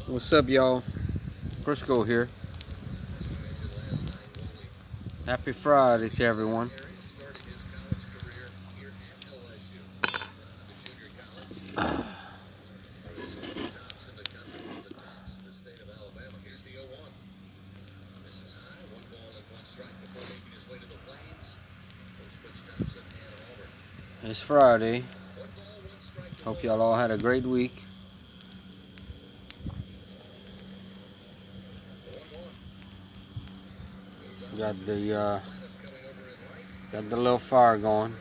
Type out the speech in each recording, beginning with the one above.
What's up, y'all? Crisco here. Happy Friday to everyone. It's Friday. Hope y'all all had a great week. Got the little fire going.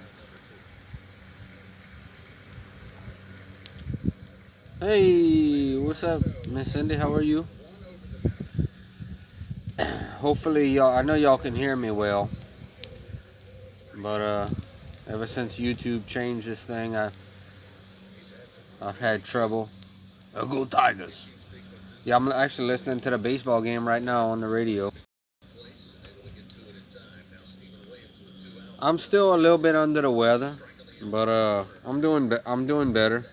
Hey, what's up, Miss Cindy? How are you? Hopefully y'all, I know y'all can hear me well, but ever since YouTube changed this thing, I've had trouble. Go Tigers! Yeah, I'm actually listening to the baseball game right now on the radio. I'm still a little bit under the weather, but I'm doing better.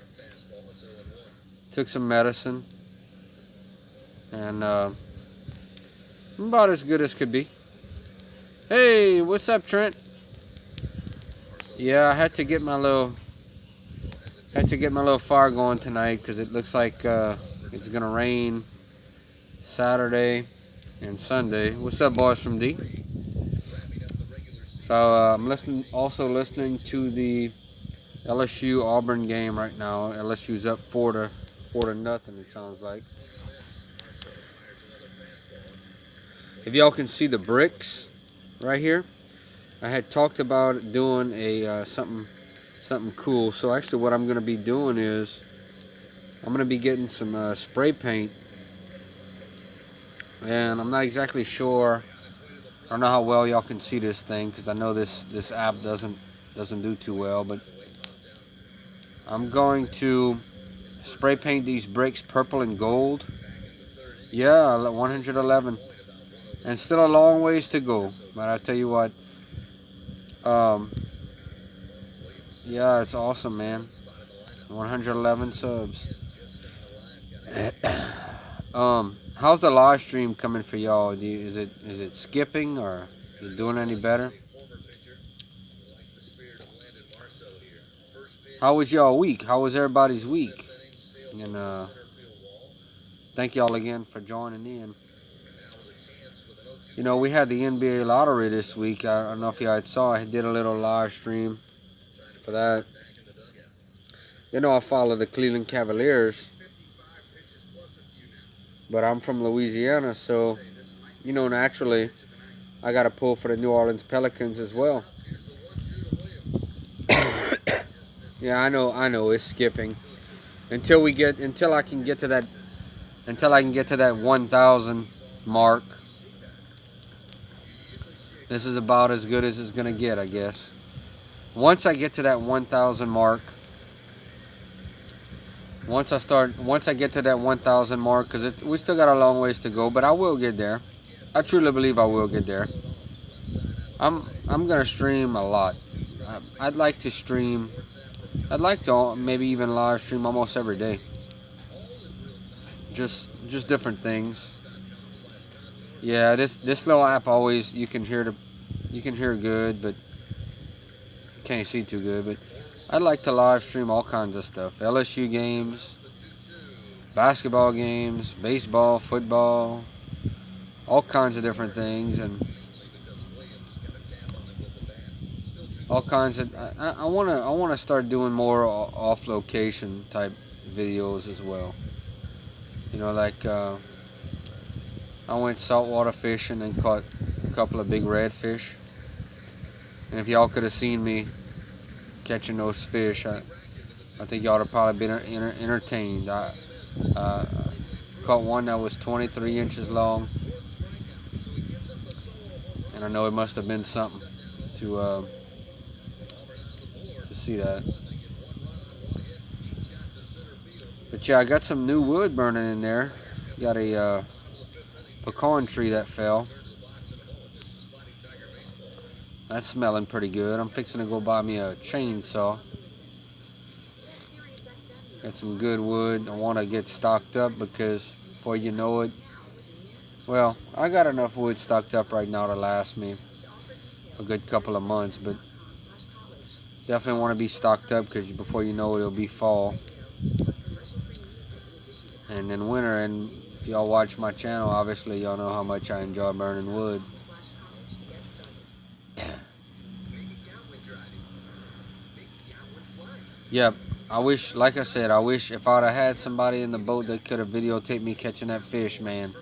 Took some medicine, and I'm about as good as could be. Hey, what's up, Trent? Yeah, I had to get my little fire going tonight because it looks like it's gonna rain Saturday and Sunday. What's up, boys from D? So I'm also listening to the LSU Auburn game right now. LSU's up 4-0. It sounds like. If y'all can see the bricks right here, I had talked about doing a something cool. So actually, what I'm gonna be doing is I'm gonna be getting some spray paint, and I'm not exactly sure. I don't know how well y'all can see this thing because I know this app doesn't do too well, but I'm going to spray paint these bricks purple and gold. Yeah, 111, and still a long ways to go. But I tell you what, yeah, it's awesome, man. 111 subs. How's the live stream coming for y'all? Is it skipping or is it doing any better? How was y'all week? How was everybody's week? And thank y'all again for joining in. You know, we had the NBA lottery this week. I don't know if y'all saw. I did a little live stream for that. You know, I follow the Cleveland Cavaliers, but I'm from Louisiana, so you know, naturally, I got to pull for the New Orleans Pelicans as well. Yeah, I know, it's skipping until I can get to that 1,000 mark. This is about as good as it's gonna get, I guess. Once I get to that 1,000 mark, once I get to that 1,000 mark, because we still got a long ways to go, but I will get there. I truly believe I will get there. I'm gonna stream a lot. I'd like to stream. I'd like to maybe even live stream almost every day. Just different things. Yeah, this little app always you can hear good, but you can't see too good. But I'd like to live stream all kinds of stuff. LSU games, basketball games, baseball, football, all kinds of different things, and all kinds of. I wanna start doing more off location type videos as well. You know, like I went saltwater fishing and caught a couple of big redfish. And if y'all could have seen me catching those fish, I think y'all would have probably been entertained. I caught one that was 23 inches long, and I know it must have been something to see that. But yeah, I got some new wood burning in there. Got a pecan tree that fell. That's smelling pretty good. I'm fixing to go buy me a chainsaw. Got some good wood. I want to get stocked up because before you know it, well, I got enough wood stocked up right now to last me a good couple of months, but definitely want to be stocked up because before you know it, it'll be fall and then winter. And if y'all watch my channel, obviously y'all know how much I enjoy burning wood. Yep, I wish, like I said, I wish if I'd have had somebody in the boat that could have videotaped me catching that fish, man,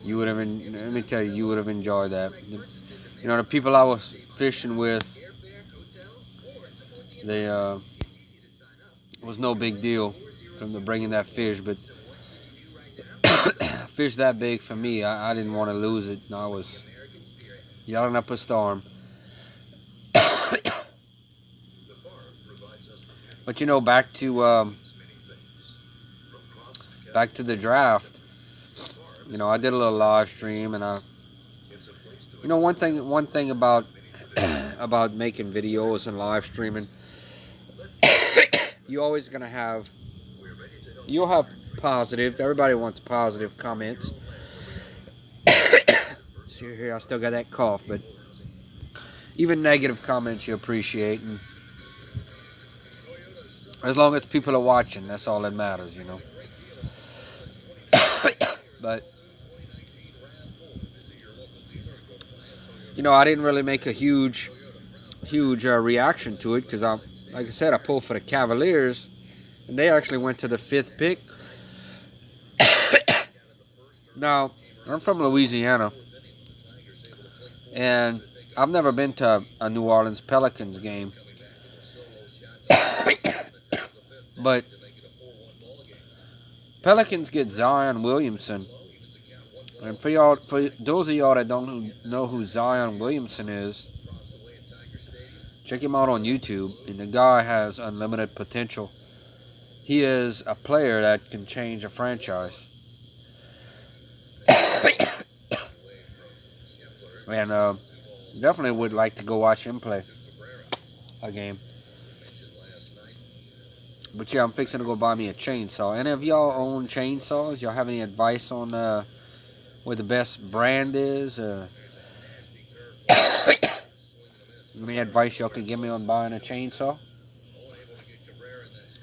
you would have been, let me tell you, you would have enjoyed that. You know, the people I was fishing with, they, it was no big deal from the bringing that fish, but fish that big for me, I didn't want to lose it. I was yelling up a storm. But you know, back to the draft. You know, I did a little live stream, and you know, one thing about about making videos and live streaming, you always gonna have, you'll have positive. Everybody wants positive comments. See here, I still got that cough, but even negative comments you appreciate, and as long as people are watching, that's all that matters, you know. But you know, I didn't really make a huge reaction to it because like I said, I pulled for the Cavaliers, and they actually went to the 5th pick. Now, I'm from Louisiana, and I've never been to a New Orleans Pelicans game, but Pelicans get Zion Williamson, and for those of y'all that don't know who Zion Williamson is, check him out on YouTube, and the guy has unlimited potential. He is a player that can change a franchise. And definitely would like to go watch him play a game. But yeah, I'm fixing to go buy me a chainsaw. Any of y'all own chainsaws? Y'all have any advice on what the best brand is? Any advice y'all could give me on buying a chainsaw?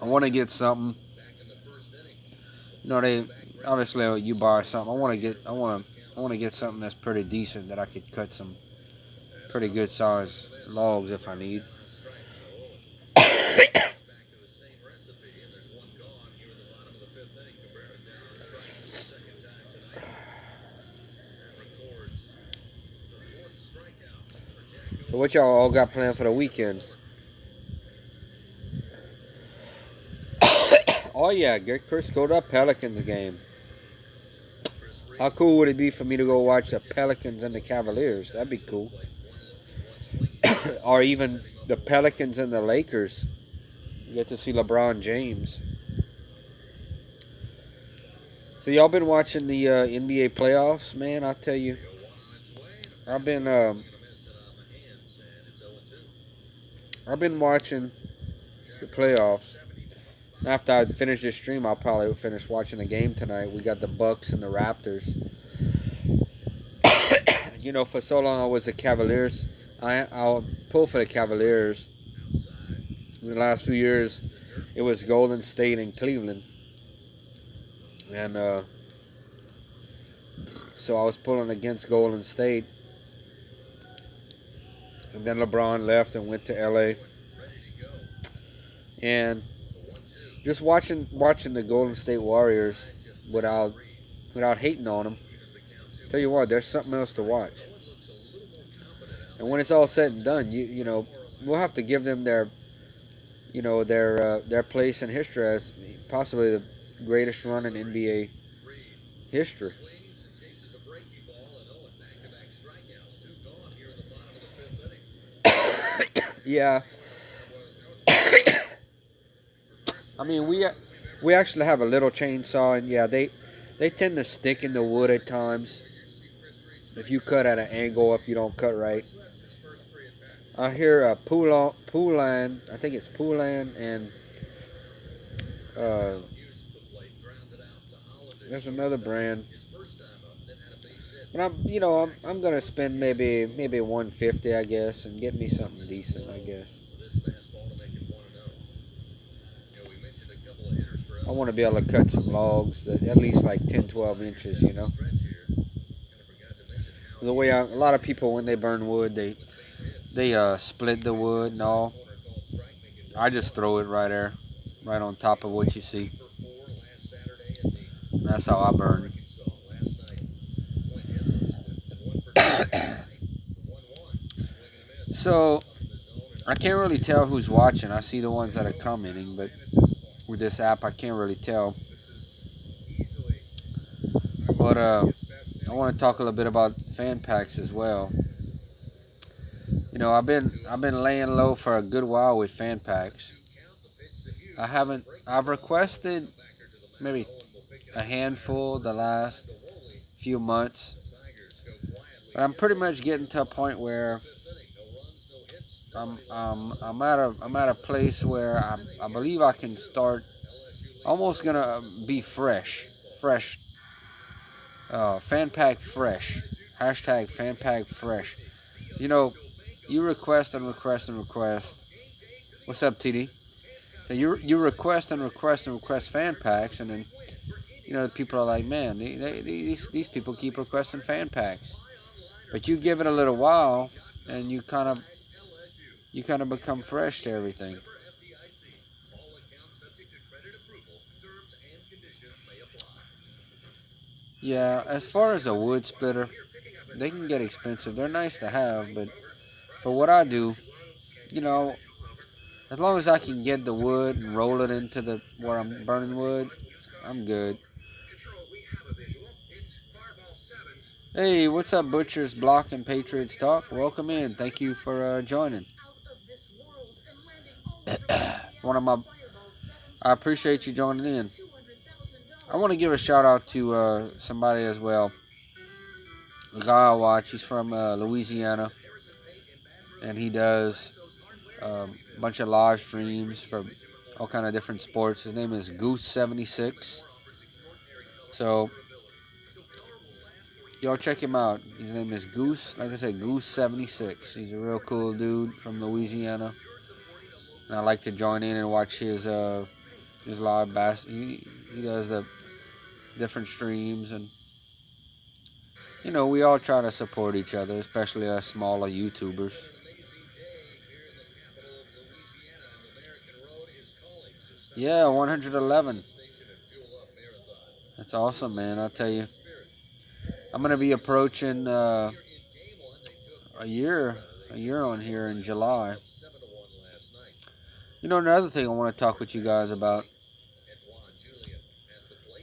I want to get something. You know, they obviously you buy something. I want to get something that's pretty decent that I could cut some pretty good size logs if I need. So what y'all all got planned for the weekend? Oh yeah, get Chris, go to a Pelicans game. How cool would it be for me to go watch the Pelicans and the Cavaliers? That'd be cool. Or even the Pelicans and the Lakers. You get to see LeBron James. So y'all been watching the NBA playoffs, man? I'll tell you, I've been watching the playoffs. After I finish this stream, I'll probably finish watching the game tonight. We got the Bucks and the Raptors. You know, for so long I was the Cavaliers. I'll pull for the Cavaliers. In the last few years, it was Golden State and Cleveland. And so I was pulling against Golden State. And then LeBron left and went to LA. And just watching the Golden State Warriors without hating on them. Tell you what, there's something else to watch. And when it's all said and done, you know, we'll have to give them their place in history as possibly the greatest run in NBA history. Yeah. I mean, we actually have a little chainsaw, and yeah, they tend to stick in the wood at times. If you cut at an angle, if you don't cut right. I hear Poulan, I think it's Poulan, and There's another brand. But I'm gonna spend maybe 150, I guess, and get me something decent, I guess. I want to be able to cut some logs that at least like 10, 12 inches, you know. The way a lot of people when they burn wood, they split the wood and all. I just throw it right there, right on top of what you see. And that's how I burn. So I can't really tell who's watching. I see the ones that are commenting, but with this app, I can't really tell. But I want to talk a little bit about fan packs as well. I've been laying low for a good while with fan packs. I've requested maybe a handful the last few months, but I'm pretty much getting to a point where I'm at a place where I believe I can start almost gonna be fresh. Fan pack fresh. Hashtag fan pack fresh. You know, you request and request and request. What's up, TD? So you request and request and request fan packs, and then people are like, man, these people keep requesting fan packs. But you give it a little while, and you kind of become fresh to everything. Yeah, as far as a wood splitter, they can get expensive. They're nice to have, but for what I do, you know, as long as I can get the wood and roll it into the where I'm burning wood, I'm good. Hey, what's up, Butchers, Block, and Patriots Talk? Welcome in. Thank you for joining. One of my, I appreciate you joining in. I want to give a shout out to somebody as well. A guy I watch. He's from Louisiana, and he does a bunch of live streams for all kind of different sports. His name is Goose76. So y'all check him out. His name is Goose. Like I said, Goose76. He's a real cool dude from Louisiana, and I like to join in and watch his live bass. He does the different streams, and we all try to support each other, especially us smaller YouTubers. Yeah, 111. That's awesome, man. I'll tell you, I'm gonna be approaching a year, a year on here in July. Another thing I want to talk with you guys about.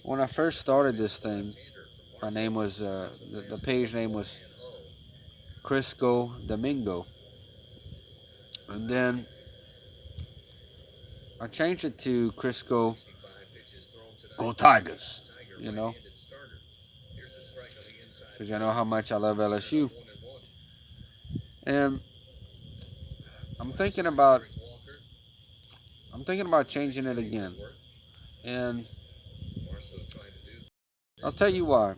When I first started this thing, my name was the page name was Crisco Domingo, and then I changed it to Crisco Go Tigers. You know, because I know how much I love LSU, and I'm thinking about changing it again, and I'll tell you why.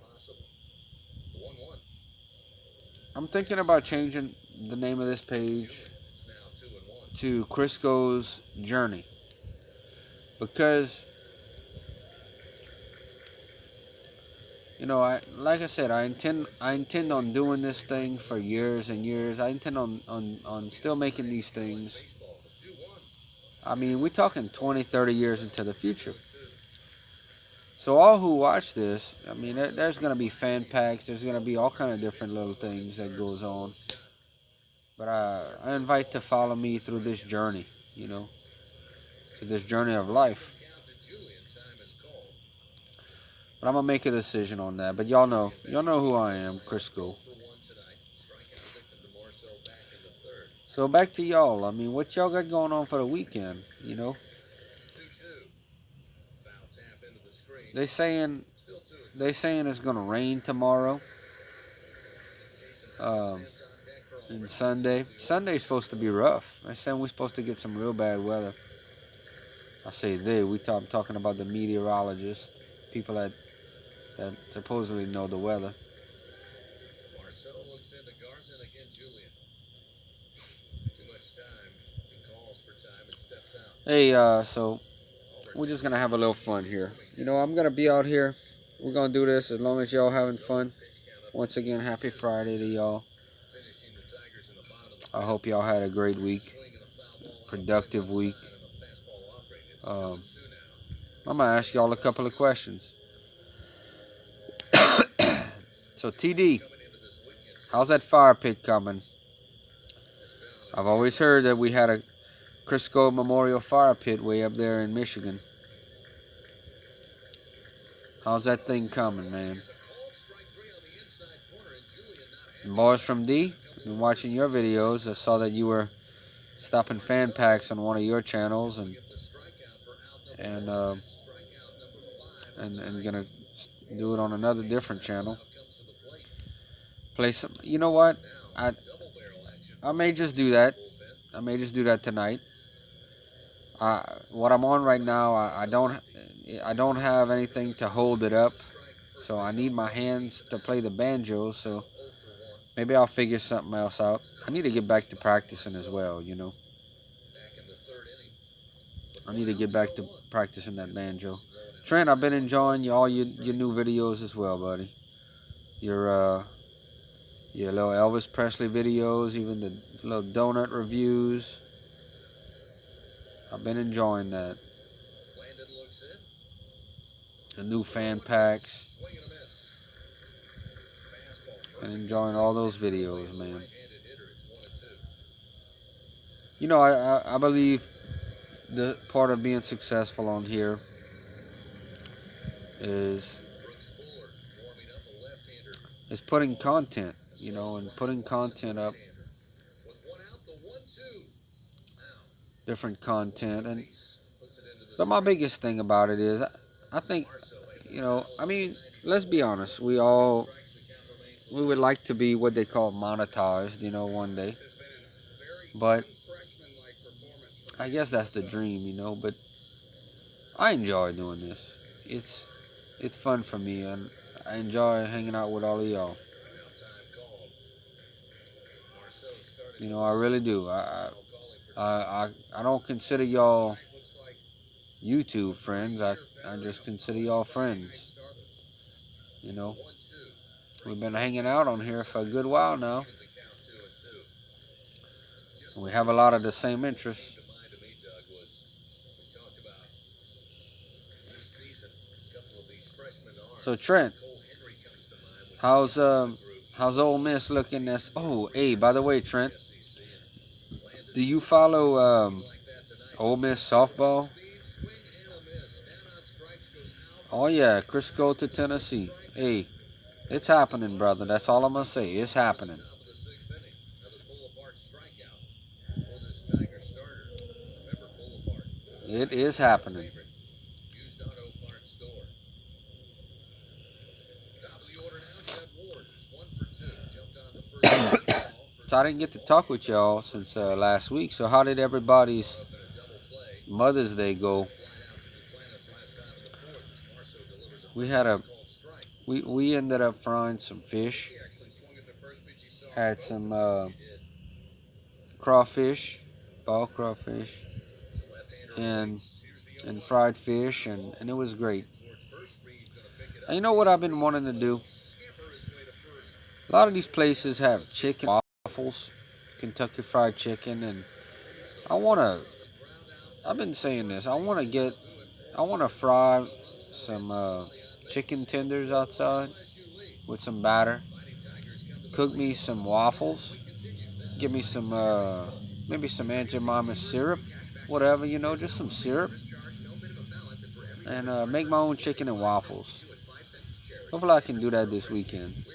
I'm thinking about changing the name of this page to Crisco's Journey, because like I said, I intend on doing this thing for years and years. I intend on still making these things. I mean, we're talking 20, 30 years into the future. So all who watch this, I mean, there's going to be fan packs. There's going to be all kind of different little things that goes on. But I invite to follow me through this journey, to this journey of life. But I'm going to make a decision on that. But y'all know who I am, Crisco. So back to y'all. I mean, what y'all got going on for the weekend? They saying it's gonna rain tomorrow. Um, and Sunday. Sunday's supposed to be rough. They saying we're supposed to get some real bad weather. I say they. I'm talking about the meteorologists, people that that supposedly know the weather. Hey, so we're just gonna have a little fun here. You know, I'm gonna be out here. We're gonna do this as long as y'all having fun. Once again, happy Friday to y'all. I hope y'all had a great week, productive week. Um, I'm gonna ask y'all a couple of questions. So, TD, how's that fire pit coming? I've always heard that we had a Crisco Memorial Fire Pit way up there in Michigan. How's that thing coming, man? And boys from D, I've been watching your videos. I saw that you were stopping fan packs on one of your channels, and uh, and gonna do it on another different channel. Play some. You know what? I I may just do that. I may just do that tonight. What I'm on right now, I don't have anything to hold it up, so I need my hands to play the banjo. So maybe I'll figure something else out. I need to get back to practicing as well. You know, I need to get back to practicing that banjo. Trent, I've been enjoying all your new videos as well, buddy. Your your little Elvis Presley videos, even the little donut reviews. I've been enjoying that. The new fan packs. Been enjoying all those videos, man. You know, I believe the part of being successful on here is putting content, you know, and putting content up, different content. And but my biggest thing about it is I think, you know, I mean, let's be honest, we would like to be what they call monetized, you know, one day. But I guess that's the dream, you know, but I enjoy doing this. It's fun for me, and I enjoy hanging out with all of y'all. You know, I really do. I don't consider y'all YouTube friends. I just consider y'all friends. You know, we've been hanging out on here for a good while now. We have a lot of the same interests. So Trent, how's how's Ole Miss looking? Hey, by the way, Trent, do you follow Ole Miss softball? Oh yeah, Crisco to Tennessee. Hey, it's happening, brother. That's all I'm gonna say. It's happening. It is happening. So I didn't get to talk with y'all since last week. So how did everybody's Mother's Day go? We had a we ended up frying some fish. Had some crawfish, ball crawfish, and fried fish, and it was great. And you know what I've been wanting to do? A lot of these places have chicken waffles, Kentucky Fried Chicken, and I wanna. I've been saying this. I wanna fry some chicken tenders outside with some batter. Cook me some waffles. Give me some maybe some Aunt Jemima's syrup, whatever, you know, just some syrup, and make my own chicken and waffles. Hopefully, I can do that this weekend.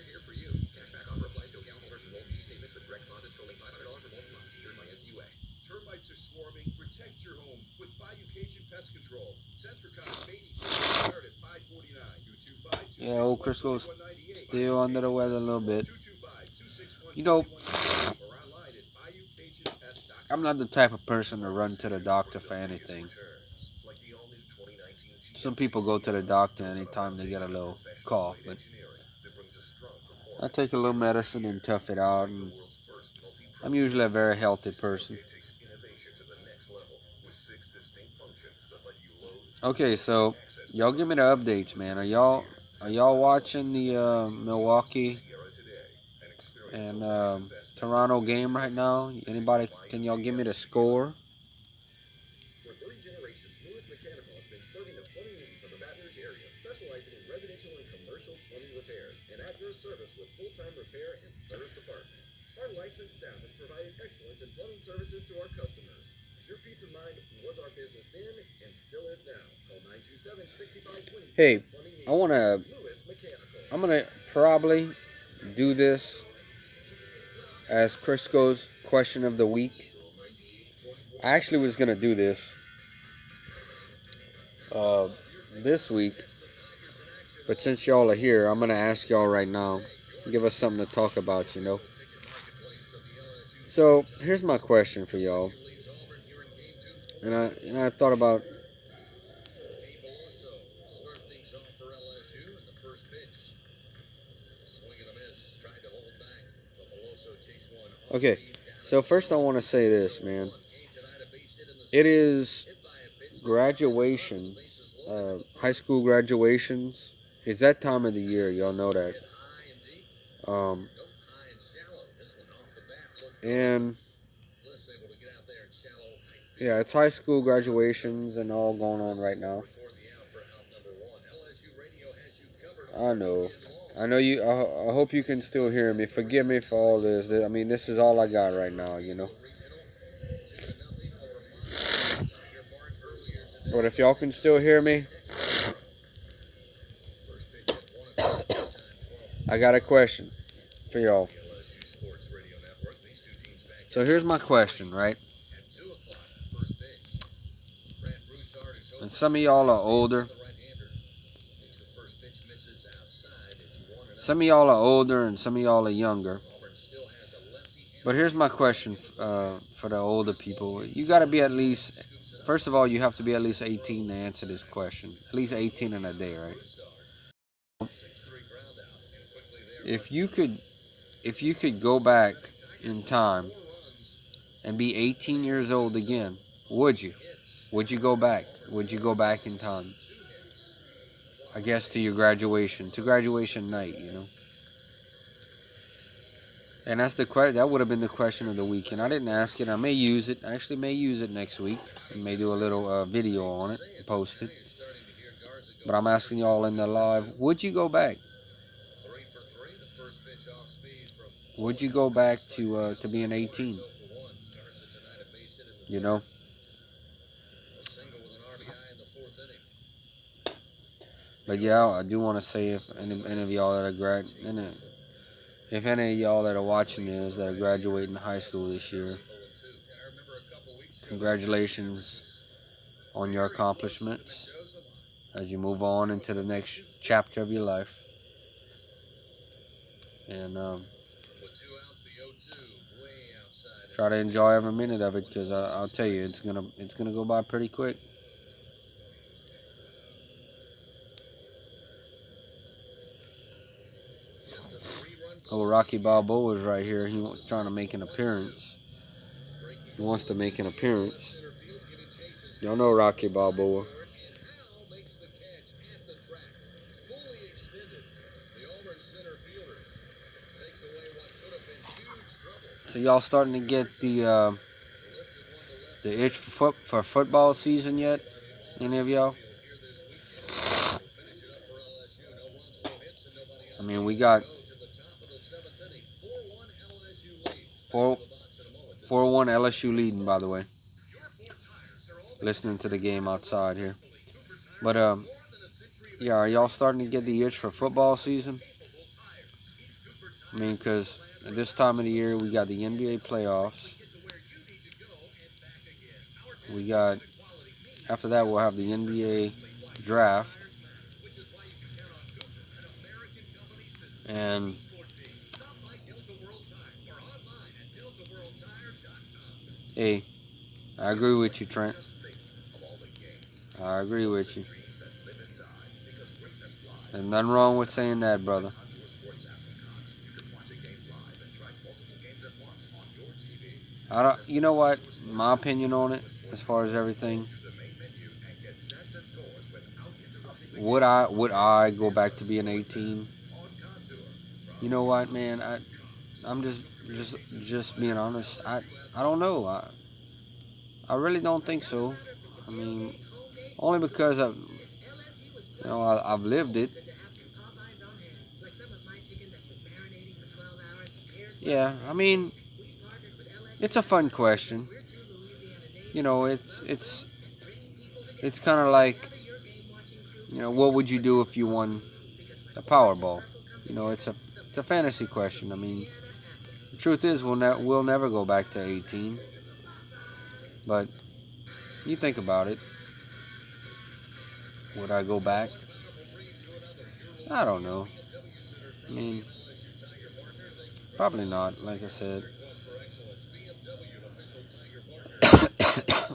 Yeah, old Crisco's still under the weather a little bit. You know, I'm not the type of person to run to the doctor for anything. Some people go to the doctor anytime they get a little cough, but I take a little medicine and tough it out. And I'm usually a very healthy person. Okay, so y'all give me the updates, man. Are y'all watching the Milwaukee and Toronto game right now? Anybody? Can y'all give me the score? Hey, I wanna. I'm gonna probably do this as Crisco's question of the week. I actually was gonna do this uh, this week, but since y'all are here, I'm gonna ask y'all right now. Give us something to talk about. So here's my question for y'all, and I thought about. Okay, so first I want to say this, man. It is graduation, high school graduations. It's that time of the year. Y'all know that. Um, and yeah, it's high school graduations and all going on right now. I know. I know you. I hope you can still hear me. Forgive me for all this. I mean, this is all I got right now. But if y'all can still hear me, I got a question for y'all. So here's my question, right? And some of y'all are older. Some of y'all are older and some of y'all are younger. But here's my question for the older people. You got to be at least, first of all, you have to be at least 18 to answer this question. At least 18 in a day, right? If you could, if you could go back in time and be 18 years old again, would you? Would you go back? Would you go back in time? I guess to your graduation, to graduation night. And that's the that would have been the question of the week, and I didn't ask it. I may use it. I actually may use it next week. I may do a little video on it, and post it. But I'm asking y'all in the live: would you go back? Would you go back to being 18? You know. But yeah, I do want to say if any of y'all that are if any of y'all that are watching this that are graduating high school this year, congratulations on your accomplishments as you move on into the next chapter of your life. And try to enjoy every minute of it, because I'll tell you, it's gonna go by pretty quick. Oh, Rocky Balboa is right here. He's trying to make an appearance. He wants to make an appearance. Y'all know Rocky Balboa. So y'all starting to get the itch for football season yet? Any of y'all? I mean, we got 4-1 LSU leading, by the way. Listening to the game outside here. But yeah, are y'all starting to get the itch for football season? I mean, because at this time of the year, we got the NBA playoffs. We got, after that, we'll have the NBA draft. And hey, I agree with you, Trent. I agree with you. There's nothing wrong with saying that, brother. I don't. You know what? My opinion on it, as far as everything, would I go back to being 18? You know what, man? I'm just being honest. I don't know. I really don't think so. I mean, only because I've lived it. Yeah, I mean, it's a fun question. You know, it's kind of like, what would you do if you won the Powerball? It's a fantasy question. I mean, the truth is we'll never go back to 18. But you think about it. Would I go back? I don't know. I mean, probably not. Like I said,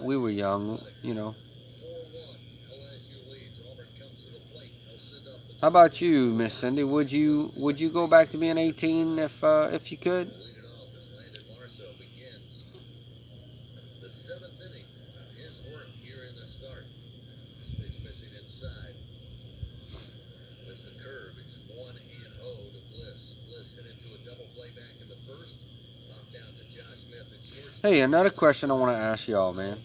we were young. How about you, Miss Cindy? Would you go back to being 18 if you could? Hey, another question I want to ask y'all, man.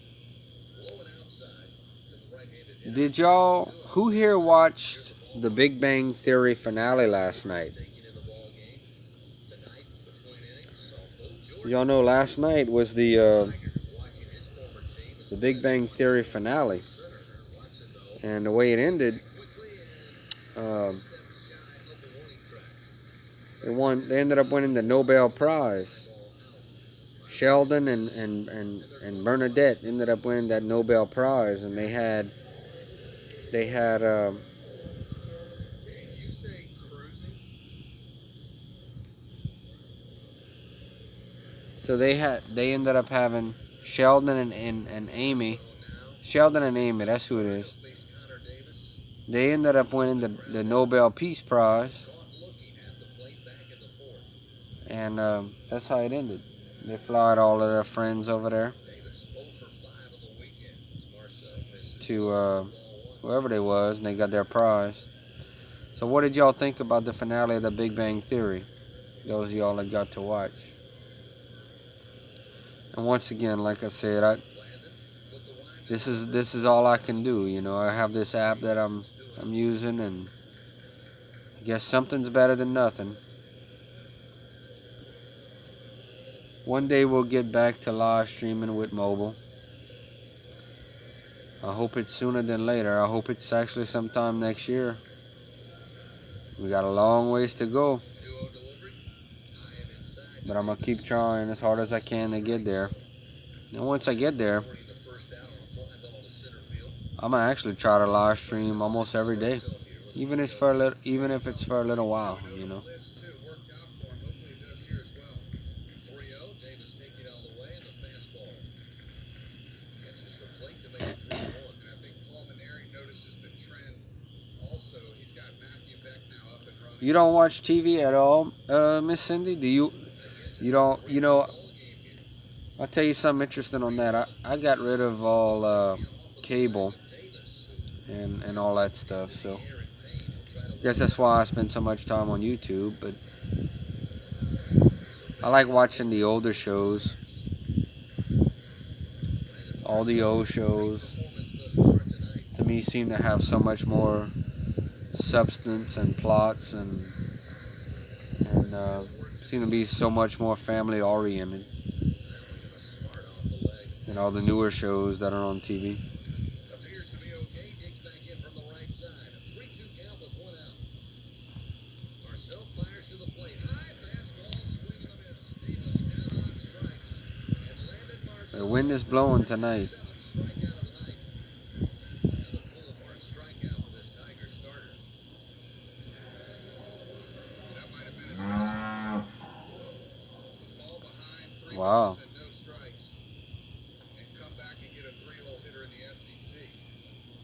Did y'all who here watched the Big Bang Theory finale last night? Y'all know last night was the Big Bang Theory finale, and the way it ended, um, they ended up winning the Nobel Prize. Sheldon and Bernadette ended up winning that Nobel Prize, and they had so they ended up having Sheldon and Amy. Sheldon and Amy, that's who it is. They ended up winning the Nobel Peace Prize, and that's how it ended. They flew all of their friends over there to whoever they was, and they got their prize. So what did y'all think about the finale of the Big Bang Theory? Those of y'all that got to watch. And once again, like I said, this is all I can do. I have this app that I'm using, and I guess something's better than nothing. One day we'll get back to live streaming with mobile. I hope it's sooner than later. I hope it's actually sometime next year. We got a long ways to go, but I'm gonna keep trying as hard as I can to get there. And once I get there, I'm gonna actually try to live stream almost every day, even if it's for a little while. You don't watch TV at all, Miss Cindy? Do you? You don't? I'll tell you something interesting on that. I got rid of all cable and all that stuff. So I guess that's why I spend so much time on YouTube. But I like watching the older shows. All the old shows, to me, seem to have so much more substance and plots and seem to be so much more family oriented than all the newer shows that are on TV. The wind is blowing tonight. Wow.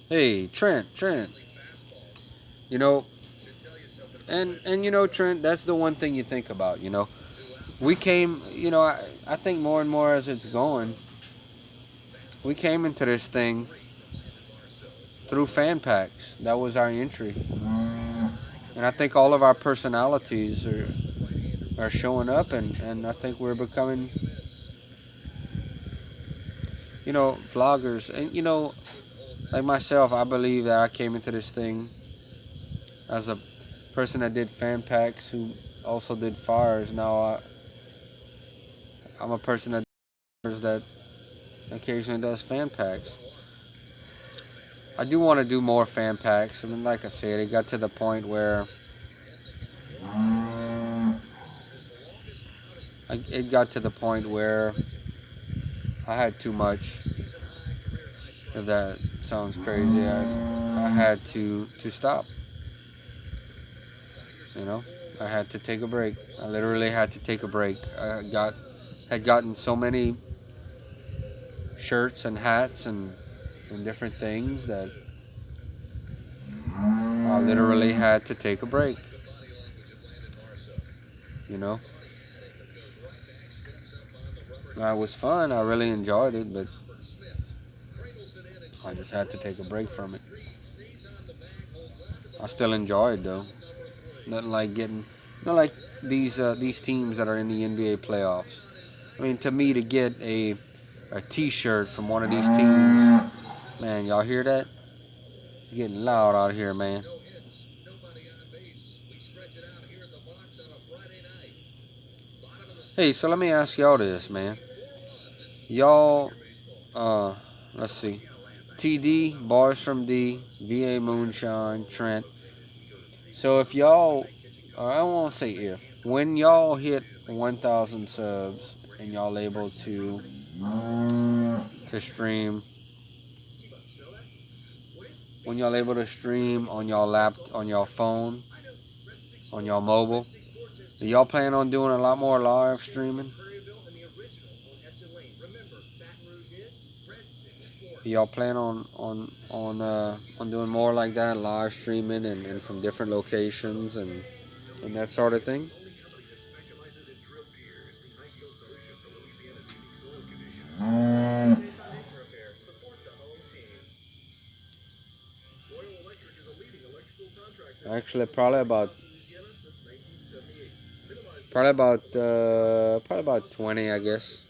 Hey, Trent. You know, And you know, Trent, that's the one thing you think about. You know, we came. You know, I think more and more as it's going, we came into this thing through fan packs. That was our entry, and I think all of our personalities are showing up, and I think we're becoming, you know, vloggers. And you know, like myself, I believe that I came into this thing as a person that did fan packs who also did fires. Now I'm a person that occasionally does fan packs. I do want to do more fan packs. I mean, like I said, it got to the point where it got to the point where I had too much. If that sounds crazy, I had to stop. You know, I had to take a break. I literally had to take a break. Had gotten so many shirts and hats and different things that I literally had to take a break. You know, it was fun. I really enjoyed it, but I just had to take a break from it. I still enjoy it though. Nothing like getting, not like these teams that are in the NBA playoffs. I mean, to me, to get a T-shirt from one of these teams, man, y'all hear that? It's getting loud out here, man. Hey, so let me ask y'all this, man. Y'all, uh, let's see. TD, Bars from D, VA Moonshine, Trent. So if y'all, I won't say if, when y'all hit 1,000 subs and y'all able to stream, when y'all able to stream on y'all on y'all phone, on y'all mobile, do y'all plan on doing a lot more live streaming? Do y'all plan on doing more like that, live streaming and from different locations and that sort of thing? Actually, probably about 20, I guess.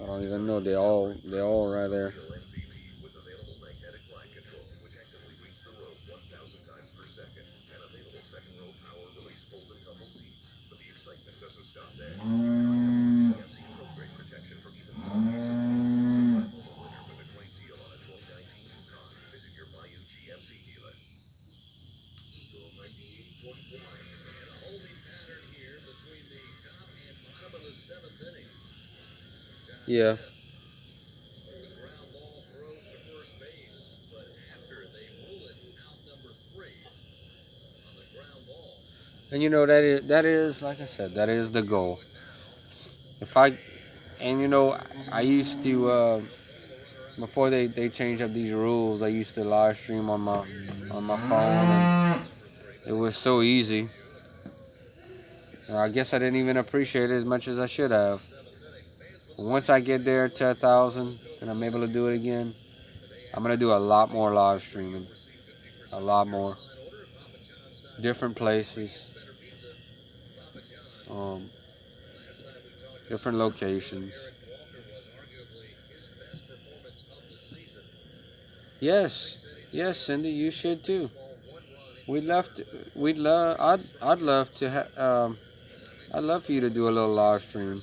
I don't even know. They all right there. Yeah. And you know that is like I said, that is the goal. If I and you know I used to before they changed up these rules, I used to live stream on my phone, and it was so easy. I guess I didn't even appreciate it as much as I should have. Once I get there to 1,000 and I'm able to do it again, I'm gonna do a lot more live streaming, a lot more, different places, um, different locations. Yes, yes, Cindy, you should too. We'd love to. We'd love. I'd love to. I'd love for you to do a little live stream.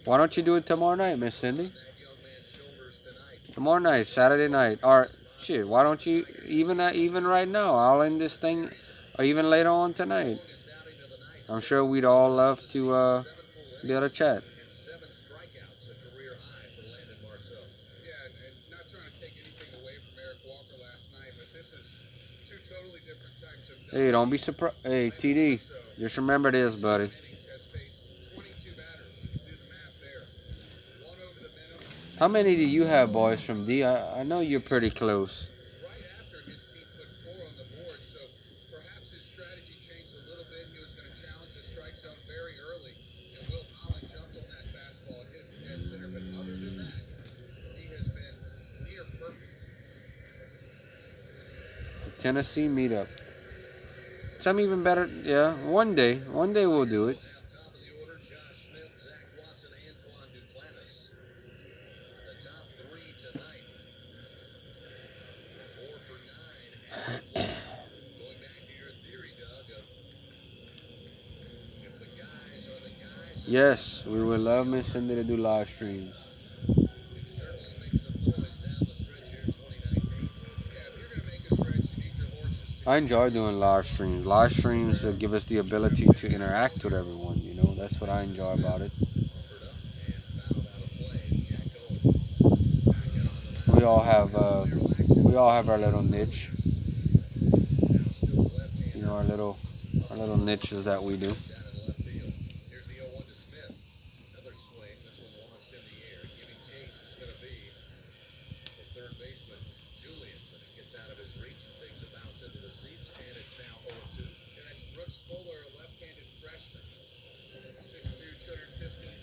Why don't you do it tomorrow night, Miss Cindy? Tomorrow night, Saturday night, or shit. Why don't you even right now? I'll end this thing, or even later on tonight. I'm sure we'd all love to be able to chat. Hey, don't be surprised. Hey, TD, just remember this, buddy. How many do you have, boys, from D? I know you're pretty close. The Tennessee meetup. Some even better. Yeah, one day we'll do it. Yes, we would love Miss Cindy to do live streams. I enjoy doing live streams. Live streams give us the ability to interact with everyone. You know, that's what I enjoy about it. We all have our little niche. You know, our little niches that we do.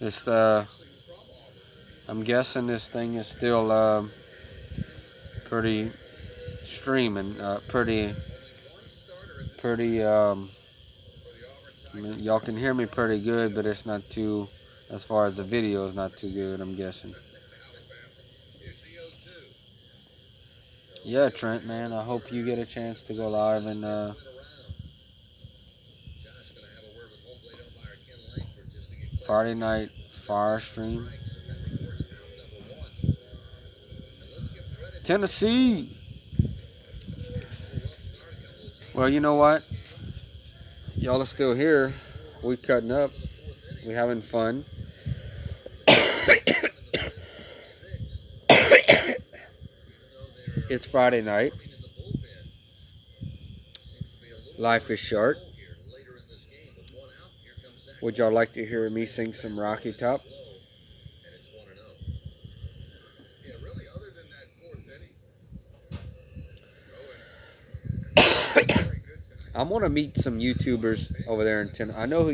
It's I'm guessing this thing is still pretty streaming, pretty. I mean, y'all can hear me pretty good, but it's not too. As far as the video is not too good, I'm guessing. Yeah, Trent, man, I hope you get a chance to go live and Friday night fire stream. Tennessee. Well, you know what? Y'all are still here. We cutting up. We having fun. It's Friday night. Life is short. Would y'all like to hear me sing some Rocky Top? I'm gonna meet some YouTubers over there in Tennessee. I know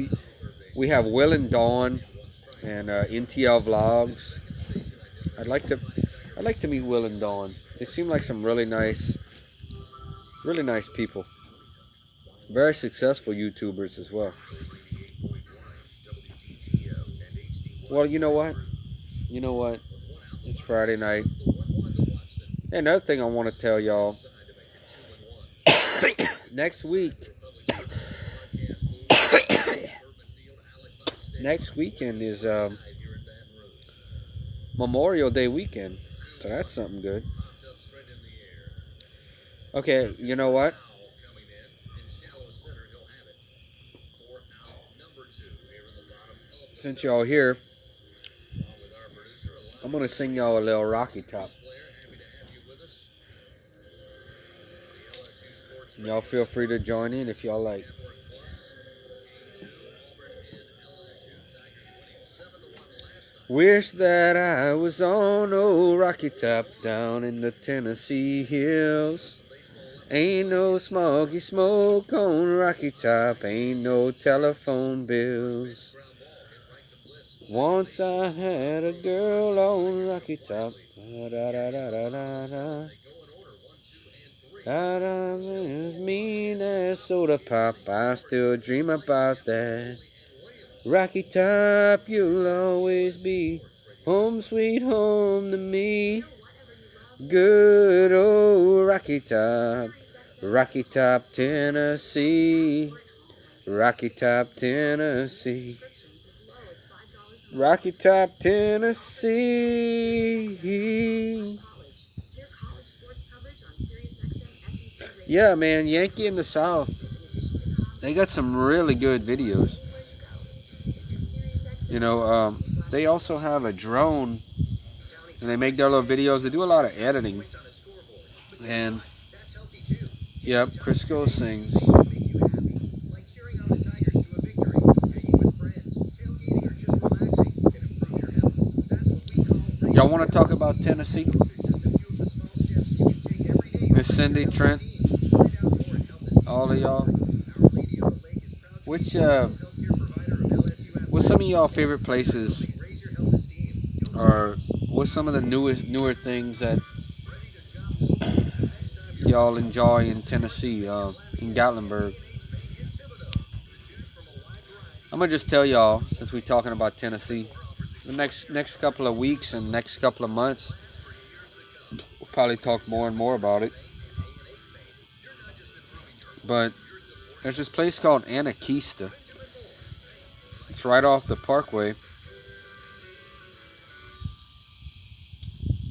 we have Will and Dawn and NTL Vlogs. I'd like to meet Will and Dawn. They seem like some really nice people. Very successful YouTubers as well. Well, you know what? It's Friday night. And another thing I want to tell y'all. Next weekend is Memorial Day weekend. So that's something good. Okay, you know what? Since y'all here, I'm gonna sing y'all a little Rocky Top. Y'all feel free to join in if y'all like. Wish that I was on old Rocky Top down in the Tennessee hills. Ain't no smoggy smoke on Rocky Top, ain't no telephone bills. Once I had a girl on Rocky Top. Mean as soda pop, I still dream about that. Rocky Top, you'll always be home sweet home to me. Good old Rocky Top, Tennessee. Rocky Top, Tennessee. Rocky Top, Tennessee. Yeah, man, Yankee in the South. They got some really good videos. You know, they also have a drone, and they make their little videos. They do a lot of editing. And, yep, Crisco sings. Y'all want to talk about Tennessee? Miss Cindy, Trent, all of y'all. Which what's some of y'all favorite places, or what's some of the newer things that y'all enjoy in Tennessee, in Gatlinburg? I'm gonna just tell y'all, since we're talking about Tennessee, the next couple of weeks and next couple of months, we'll probably talk more and more about it. But there's this place called Anarchista. It's right off the Parkway.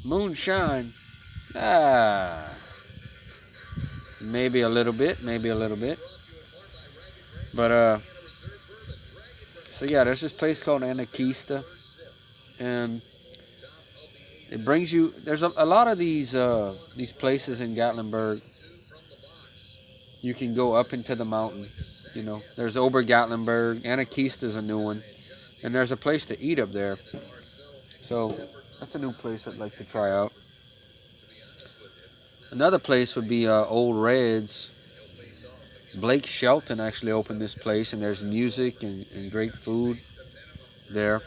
Moonshine. Ah, maybe a little bit, maybe a little bit. But so yeah, there's this place called Anarchista, and it brings you. There's a lot of these places in Gatlinburg. You can go up into the mountain. You know, there's Ober Gatlinburg. Anarchista is a new one, and there's a place to eat up there. So that's a new place I'd like to try out. Another place would be Old Reds. Blake Shelton actually opened this place, and there's music and great food there.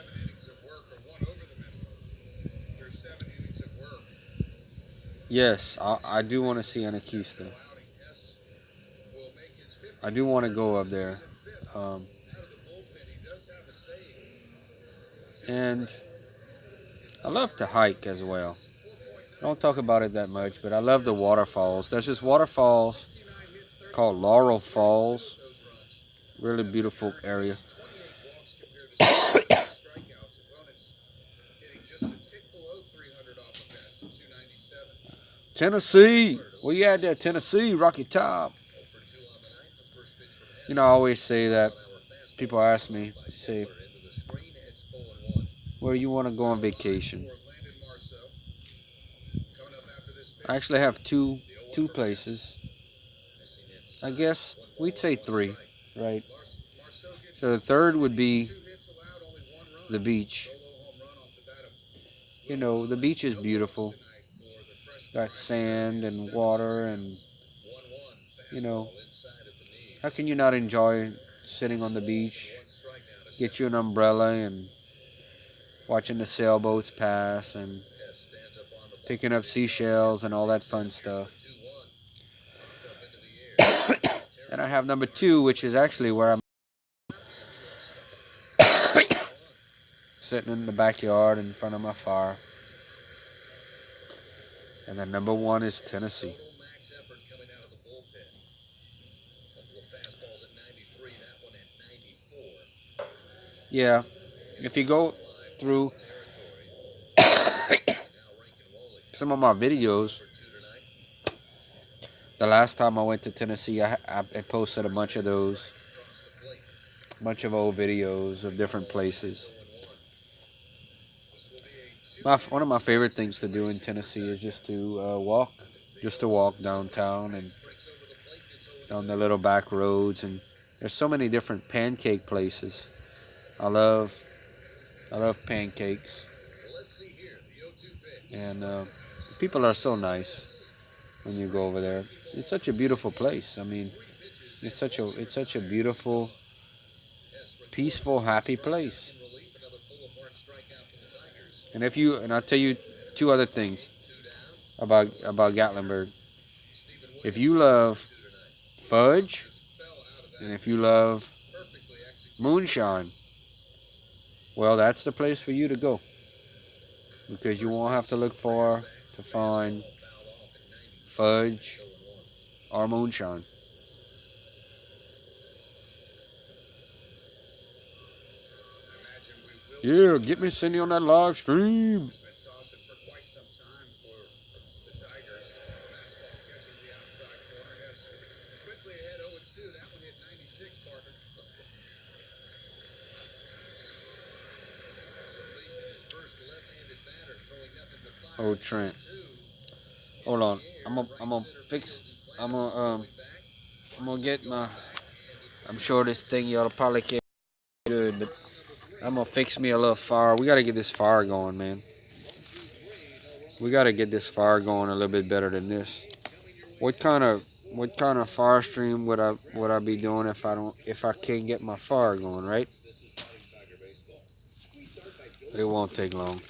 Yes, I do want to see Anarchista. I do want to go up there. Um, and I love to hike as well. I don't talk about it that much, but I love the waterfalls. There's this waterfalls called Laurel Falls. Really beautiful area. Tennessee. Where you at there, Tennessee? Rocky Top. You know, I always say that. People ask me, say, where you want to go on vacation? I actually have two places. I guess we'd say three, right? So the third would be the beach. You know, the beach is beautiful. Got sand and water, and you know, how can you not enjoy sitting on the beach? Get you an umbrella and watching the sailboats pass and picking up seashells and all that fun stuff. And I have number two, which is actually where I'm sitting in the backyard in front of my fire. And then number one is Tennessee. Yeah, if you go through some of my videos, the last time I went to Tennessee, I posted a bunch of those, a bunch of old videos of different places. One of my favorite things to do in Tennessee is just to walk downtown and down the little back roads. And there's so many different pancake places. I love pancakes, and people are so nice when you go over there. It's such a beautiful place. I mean, it's such a beautiful, peaceful, happy place. And I'll tell you two other things about Gatlinburg. If you love fudge, and if you love moonshine, well, that's the place for you to go, because you won't have to look far to find fudge or moonshine. Yeah, get me Cindy on that live stream. Oh, Trent. Hold on. I'm gonna fix. I'm gonna I'm gonna get my. I'm sure this thing y'all probably can't do good, but I'm gonna fix me a little fire. We gotta get this fire going, man. We got to get this fire going a little bit better than this. What kind of fire stream would I be doing if I can't get my fire going, right? But it won't take long.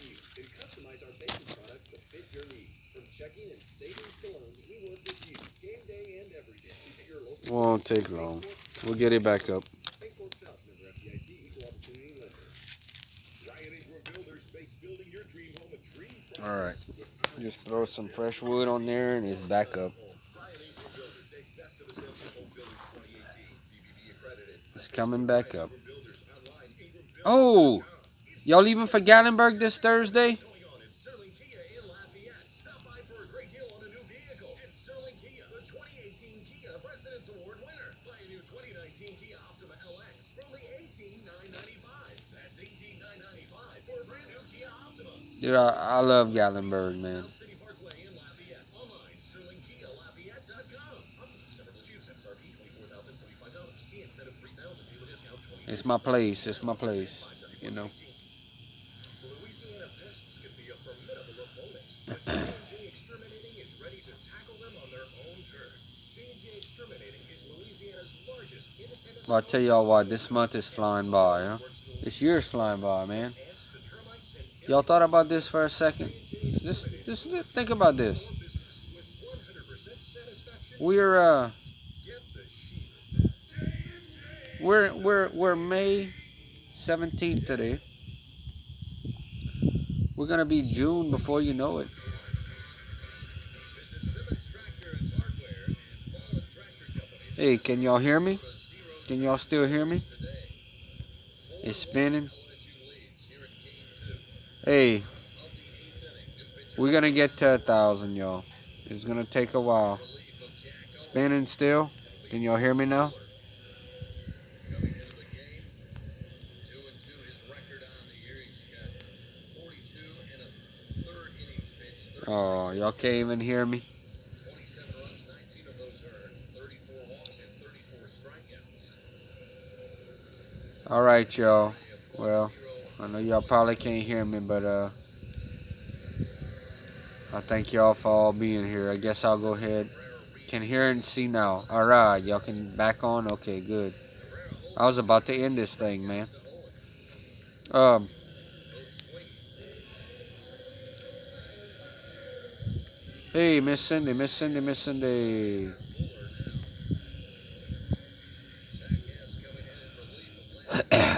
Won't take long. We'll get it back up. All right. Just throw some fresh wood on there and it's back up. It's coming back up. Oh, y'all leaving for Gatlinburg this Thursday? Dude, I love Gatlinburg, man. It's my place. It's my place. You know. Well, I tell y'all what, this month is flying by, huh? This year's flying by, man. Y'all thought about this for a second? Just think about this. We're we're May 17th today. We're gonna be June before you know it. Hey, can y'all hear me? Can y'all still hear me? It's spinning. Hey, we're gonna get to 1,000, y'all. It's gonna take a while. Spinning still. Can y'all hear me now? Oh, y'all can't even hear me. All right, y'all. Well, I know y'all probably can't hear me, but I thank y'all for all being here. I guess I'll go ahead. Can hear and see now. All right, y'all can back on. Okay, good. I was about to end this thing, man. Um, hey, Miss Cindy, Miss Cindy, Miss Cindy.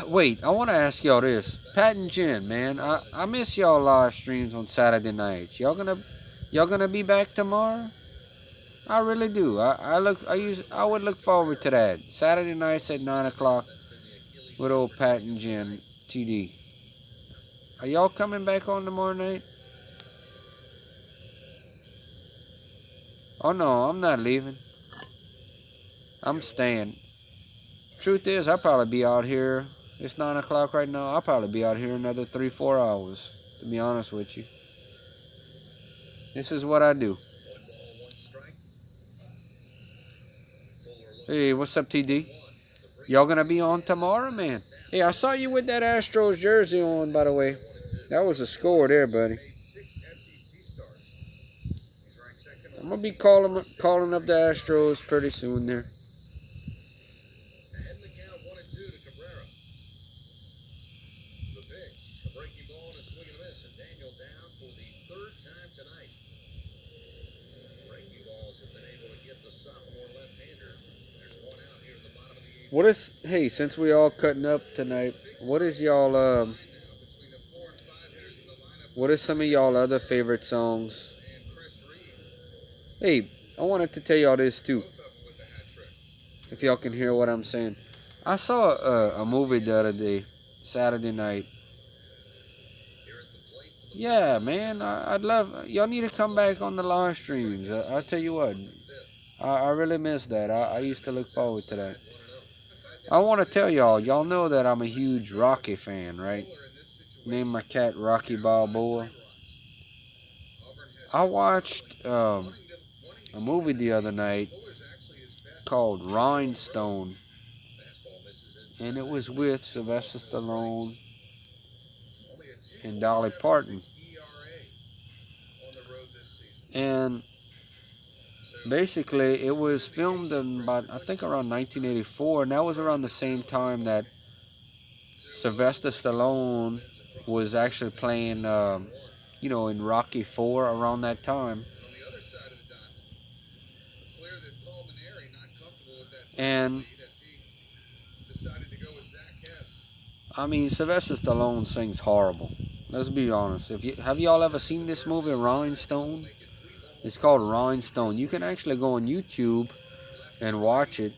Wait, I want to ask y'all this. Pat and Jen, man, I miss y'all live streams on Saturday nights. Y'all gonna be back tomorrow? I really do. I would look forward to that. Saturday nights at 9 o'clock with old Pat and Jen TD. Are y'all coming back on tomorrow night? Oh no, I'm not leaving. I'm staying. Truth is, I'll probably be out here. It's 9 o'clock right now. I'll probably be out here another 3-4 hours. To be honest with you, this is what I do. Hey, what's up, TD? Y'all gonna be on tomorrow, man? Hey, I saw you with that Astros jersey on, by the way. That was a score there, buddy. I'm gonna be calling up the Astros pretty soon there. Hey, since we all cutting up tonight, what is some of y'all other favorite songs? Hey, I wanted to tell y'all this too. If y'all can hear what I'm saying. I saw a movie the other day, Saturday night. Yeah, man, I'd love. Y'all need to come back on the live streams. I tell you what, I really miss that. I used to look forward to that. I want to tell y'all know that I'm a huge Rocky fan, right? Named my cat Rocky Balboa. I watched a movie the other night called Rhinestone, and it was with Sylvester Stallone and Dolly Parton. And basically, it was filmed in about, I think, around 1984, and that was around the same time that Sylvester Stallone was actually playing, in Rocky 4 around that time. And I mean, Sylvester Stallone sings horrible. Let's be honest. Have y'all ever seen this movie, Rhinestone? It's called Rhinestone. You can actually go on YouTube and watch it.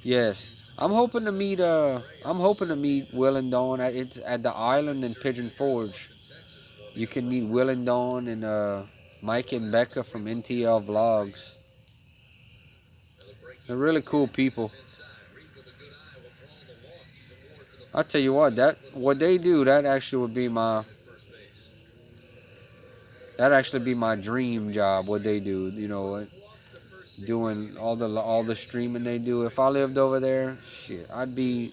Yes, I'm hoping to meet Will and Dawn. It's at the island in Pigeon Forge. You can meet Will and Dawn and Mike and Becca from NTL Vlogs. They're really cool people. I tell you what, that what they do, that actually be my dream job. What they do, doing all the streaming they do. If I lived over there, shit, I'd be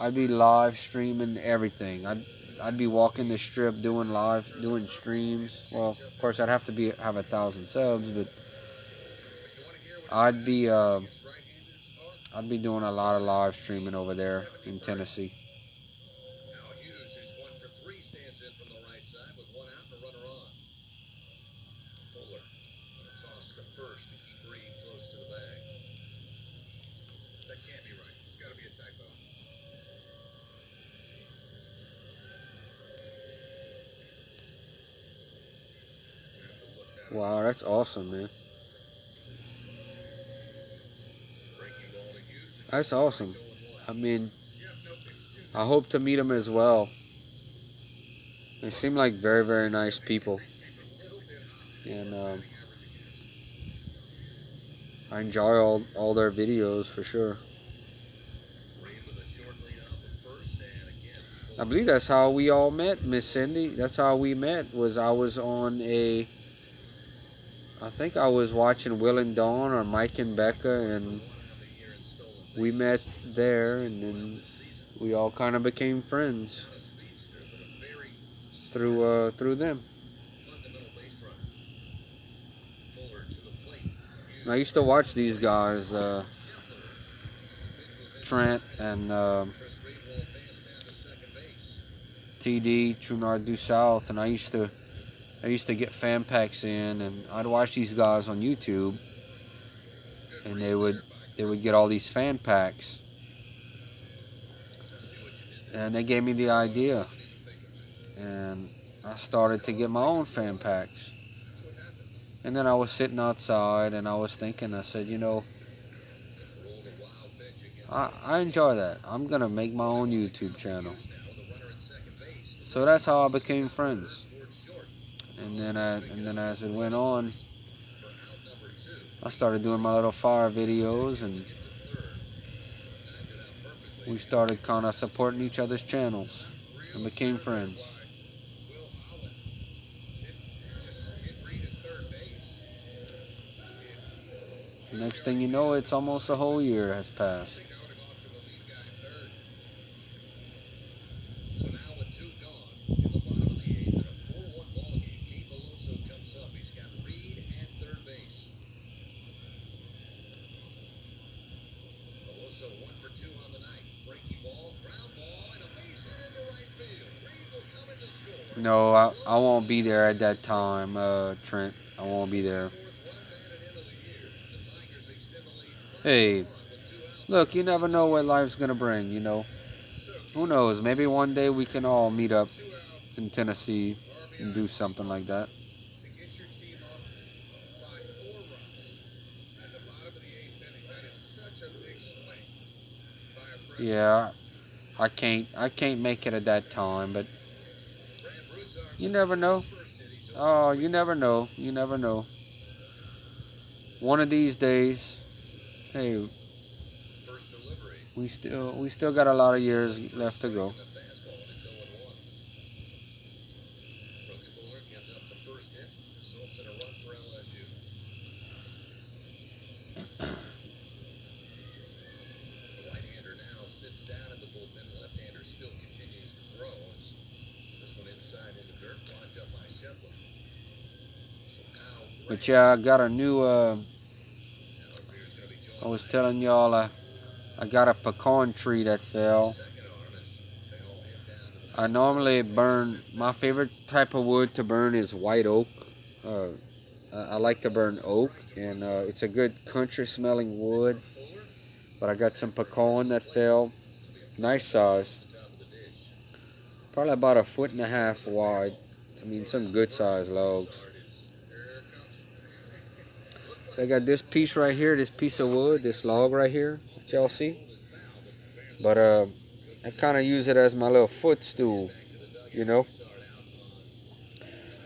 live streaming everything. I'd be walking the strip doing streams. Well, of course I'd have to have 1,000 subs, but I'd be uh, I'd be doing a lot of live streaming over there in Tennessee. Wow, that's awesome, man. That's awesome. I mean, I hope to meet them as well. They seem like very, very nice people, and I enjoy all their videos for sure. I believe that's how we all met, Miss Cindy. That's how we met. I was on I think I was watching Will and Dawn or Mike and Becca, and we met there, and then we all kind of became friends through them. And I used to watch these guys, Trent and TD, True North Due South, and I used to get fan packs in, and I'd watch these guys on YouTube, and they would get all these fan packs, and they gave me the idea, and I started to get my own fan packs. And then I was sitting outside, and I was thinking, I said, I enjoy that. I'm gonna make my own YouTube channel. So that's how I became friends. And then as it went on, I started doing my little fire videos, and we started kind of supporting each other's channels and became friends. The next thing you know, it's almost a whole year has passed. No, I won't be there at that time, Trent. I won't be there. Hey, look, you never know what life's gonna bring. Who knows? Maybe one day we can all meet up in Tennessee and do something like that. Yeah, I can't make it at that time, but you never know. Oh, you never know. You never know. One of these days, hey, we still got a lot of years left to go. But yeah, I got a new, I was telling y'all, I got a pecan tree that fell. I normally burn, my favorite type of wood to burn is white oak. Uh, I like to burn oak, and it's a good country smelling wood. But I got some pecan that fell. Nice size. Probably about 1.5 feet wide. I mean, some good sized logs. So I got this piece right here, this piece of wood, this log right here, that y'all see. But I kind of use it as my little footstool, you know.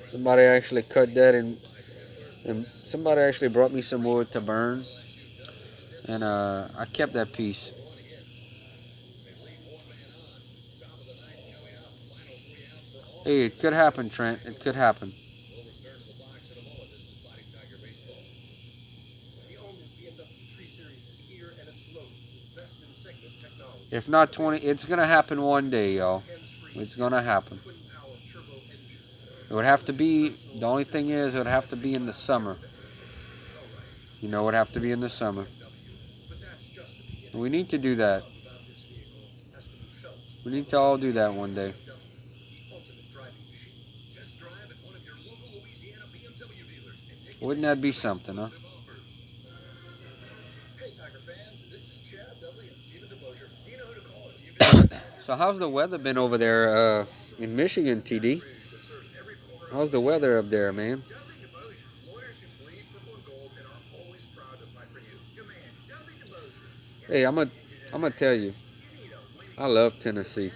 Somebody actually cut that, and somebody actually brought me some wood to burn, and I kept that piece. Hey, it could happen, Trent. It could happen. If not 20, it's gonna happen one day, y'all. It's gonna happen. It would have to be. The only thing is, it would have to be in the summer. You know, it would have to be in the summer. We need to do that. We need to all do that one day. Wouldn't that be something, huh? So how's the weather been over there in Michigan, TD? How's the weather up there, man? Hey, I'm gonna tell you, I love Tennessee,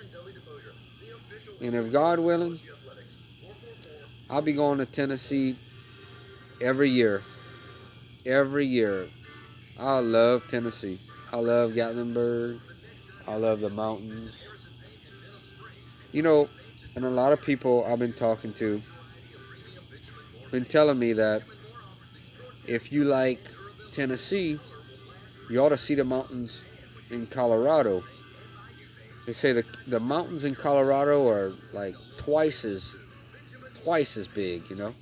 and if God willing, I'll be going to Tennessee every year. Every year, I love Tennessee. I love Gatlinburg. I love the mountains. You know, and a lot of people I've been talking to been telling me that if you like Tennessee, you ought to see the mountains in Colorado. They say the mountains in Colorado are like twice as big, you know.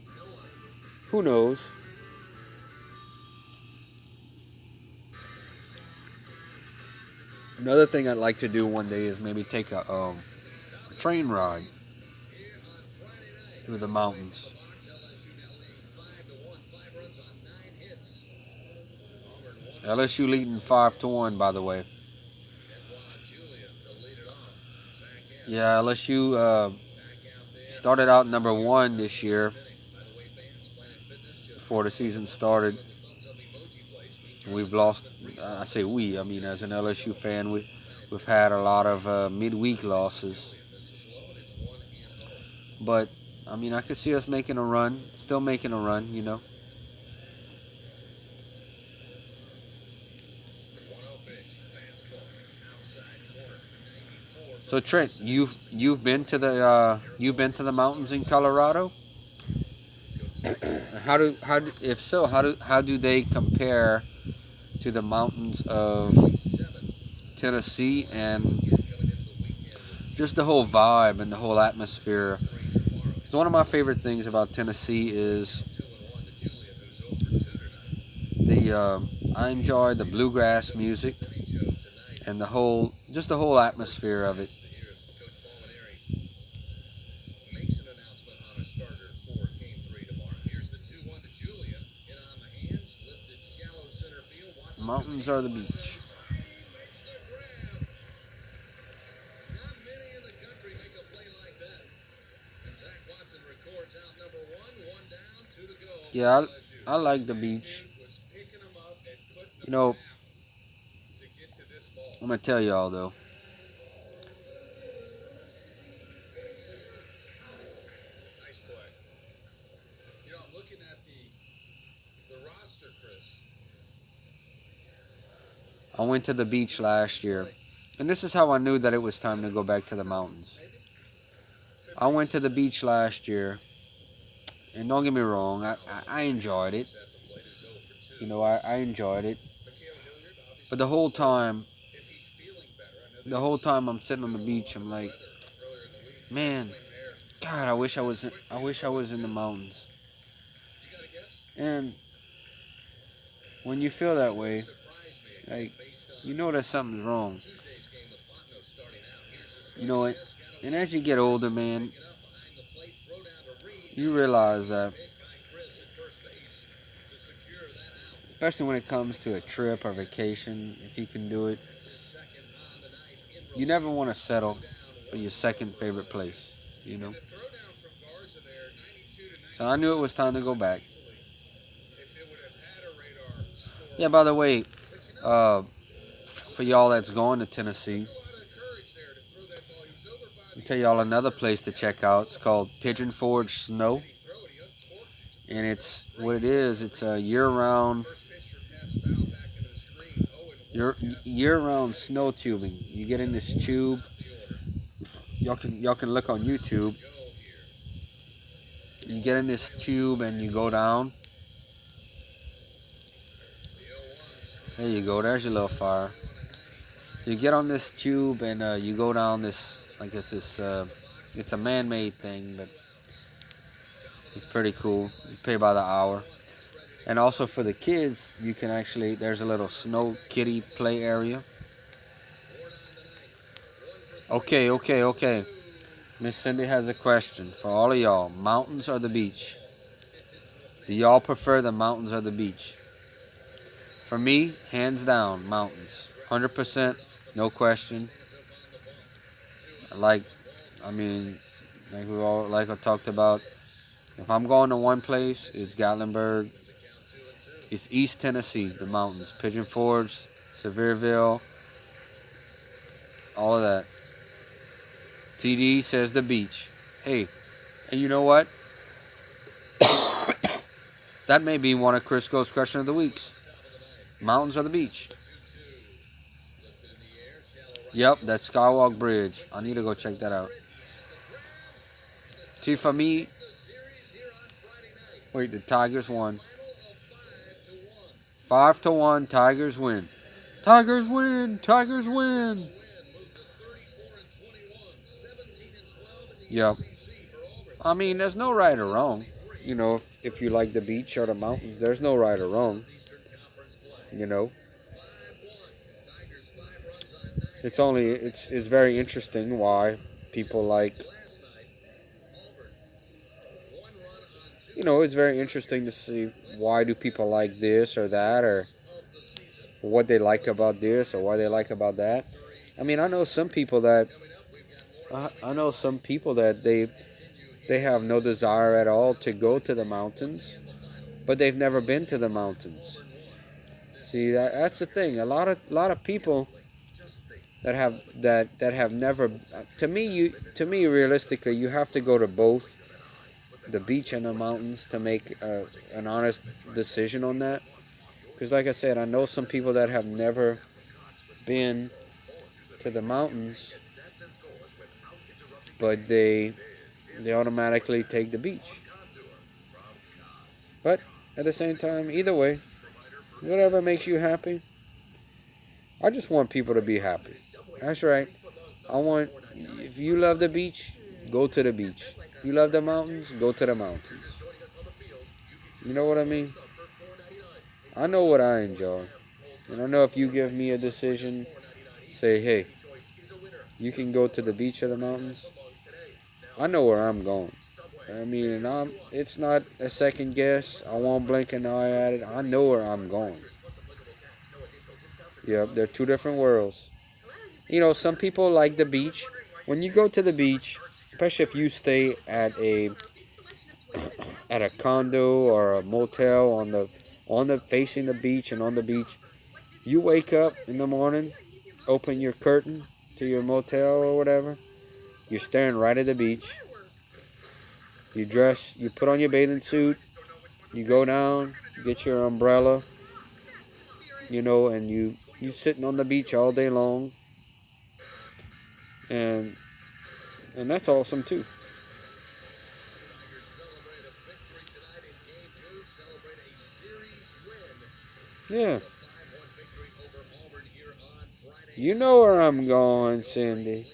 Who knows? Another thing I'd like to do one day is maybe take a train ride through the mountains. LSU leading 5-1, by the way. Yeah, LSU started out number 1 this year before the season started. We've lost. I say we. I mean, as an LSU fan, we've had a lot of midweek losses. But I mean, I could see us making a run, still making a run. You know. So Trent, you've been to the mountains in Colorado. If so, how do they compare to the mountains of Tennessee, and just the whole vibe and the whole atmosphere? Because one of my favorite things about Tennessee is I enjoy the bluegrass music and the whole atmosphere of it. Mountains are the beach. Yeah, I like the beach. You know, I'm gonna tell y'all though. I went to the beach last year, and this is how I knew that it was time to go back to the mountains. I went to the beach last year, and don't get me wrong, I enjoyed it. You know, I enjoyed it. But the whole time I'm sitting on the beach, I'm like, man, God, I wish I was in the mountains. And when you feel that way, like, you know that something's wrong. You know what? And as you get older, man, you realize that, especially when it comes to a trip or vacation, if you can do it, you never want to settle for your second favorite place, you know? So I knew it was time to go back. Yeah, by the way, uh, for y'all that's going to Tennessee, I'll tell y'all another place to check out. It's called Pigeon Forge Snow. And it's what it is. It's a year-round snow tubing. You get in this tube. Y'all can look on YouTube. You get in this tube and you go down. There you go. There's your little fire. So you get on this tube and you go down this, like it's this. It's a man-made thing, but it's pretty cool. You pay by the hour. And also for the kids, you can actually, there's a little snow kiddie play area. Okay. Miss Cindy has a question for all of y'all. Mountains or the beach? Do y'all prefer the mountains or the beach? For me, hands down, mountains. 100%, no question. Like, I mean, like I talked about, if I'm going to one place, it's Gatlinburg. It's East Tennessee, the mountains. Pigeon Forge, Sevierville, all of that. TD says the beach. Hey, and you know what? That may be one of Crisco's question of the weeks. Mountains or the beach? Yep, that Skywalk Bridge. I need to go check that out. See, for me, wait, the Tigers won. 5-1, Tigers win. Tigers win! Tigers win! Yep. I mean, there's no right or wrong. You know, if you like the beach or the mountains, there's no right or wrong. You know, it's very interesting why people like, it's very interesting to see why do people like this or that, or what they like about this or why they like about that. I mean, I know some people that they have no desire at all to go to the mountains, but they've never been to the mountains. See, that's the thing. A lot of people that have never, to me realistically, you have to go to both the beach and the mountains to make an honest decision on that. Because like I said, I know some people that have never been to the mountains, but they automatically take the beach. But at the same time, either way, whatever makes you happy. I just want people to be happy. That's right. If you love the beach, go to the beach. You love the mountains, go to the mountains. You know what I mean? I know what I enjoy. And I know if you give me a decision, say, hey, you can go to the beach or the mountains, I know where I'm going. I mean, it's not a second guess. I won't blink an eye at it. I know where I'm going. Yep, they're two different worlds. Some people like the beach. When you go to the beach, especially if you stay at a condo or a motel on the facing the beach and on the beach, you wake up in the morning, open your curtain to your motel or whatever, you're staring right at the beach. You dress, you put on your bathing suit, you go down, get your umbrella, and you sitting on the beach all day long, and that's awesome too. Yeah, you know where I'm going, Cindy.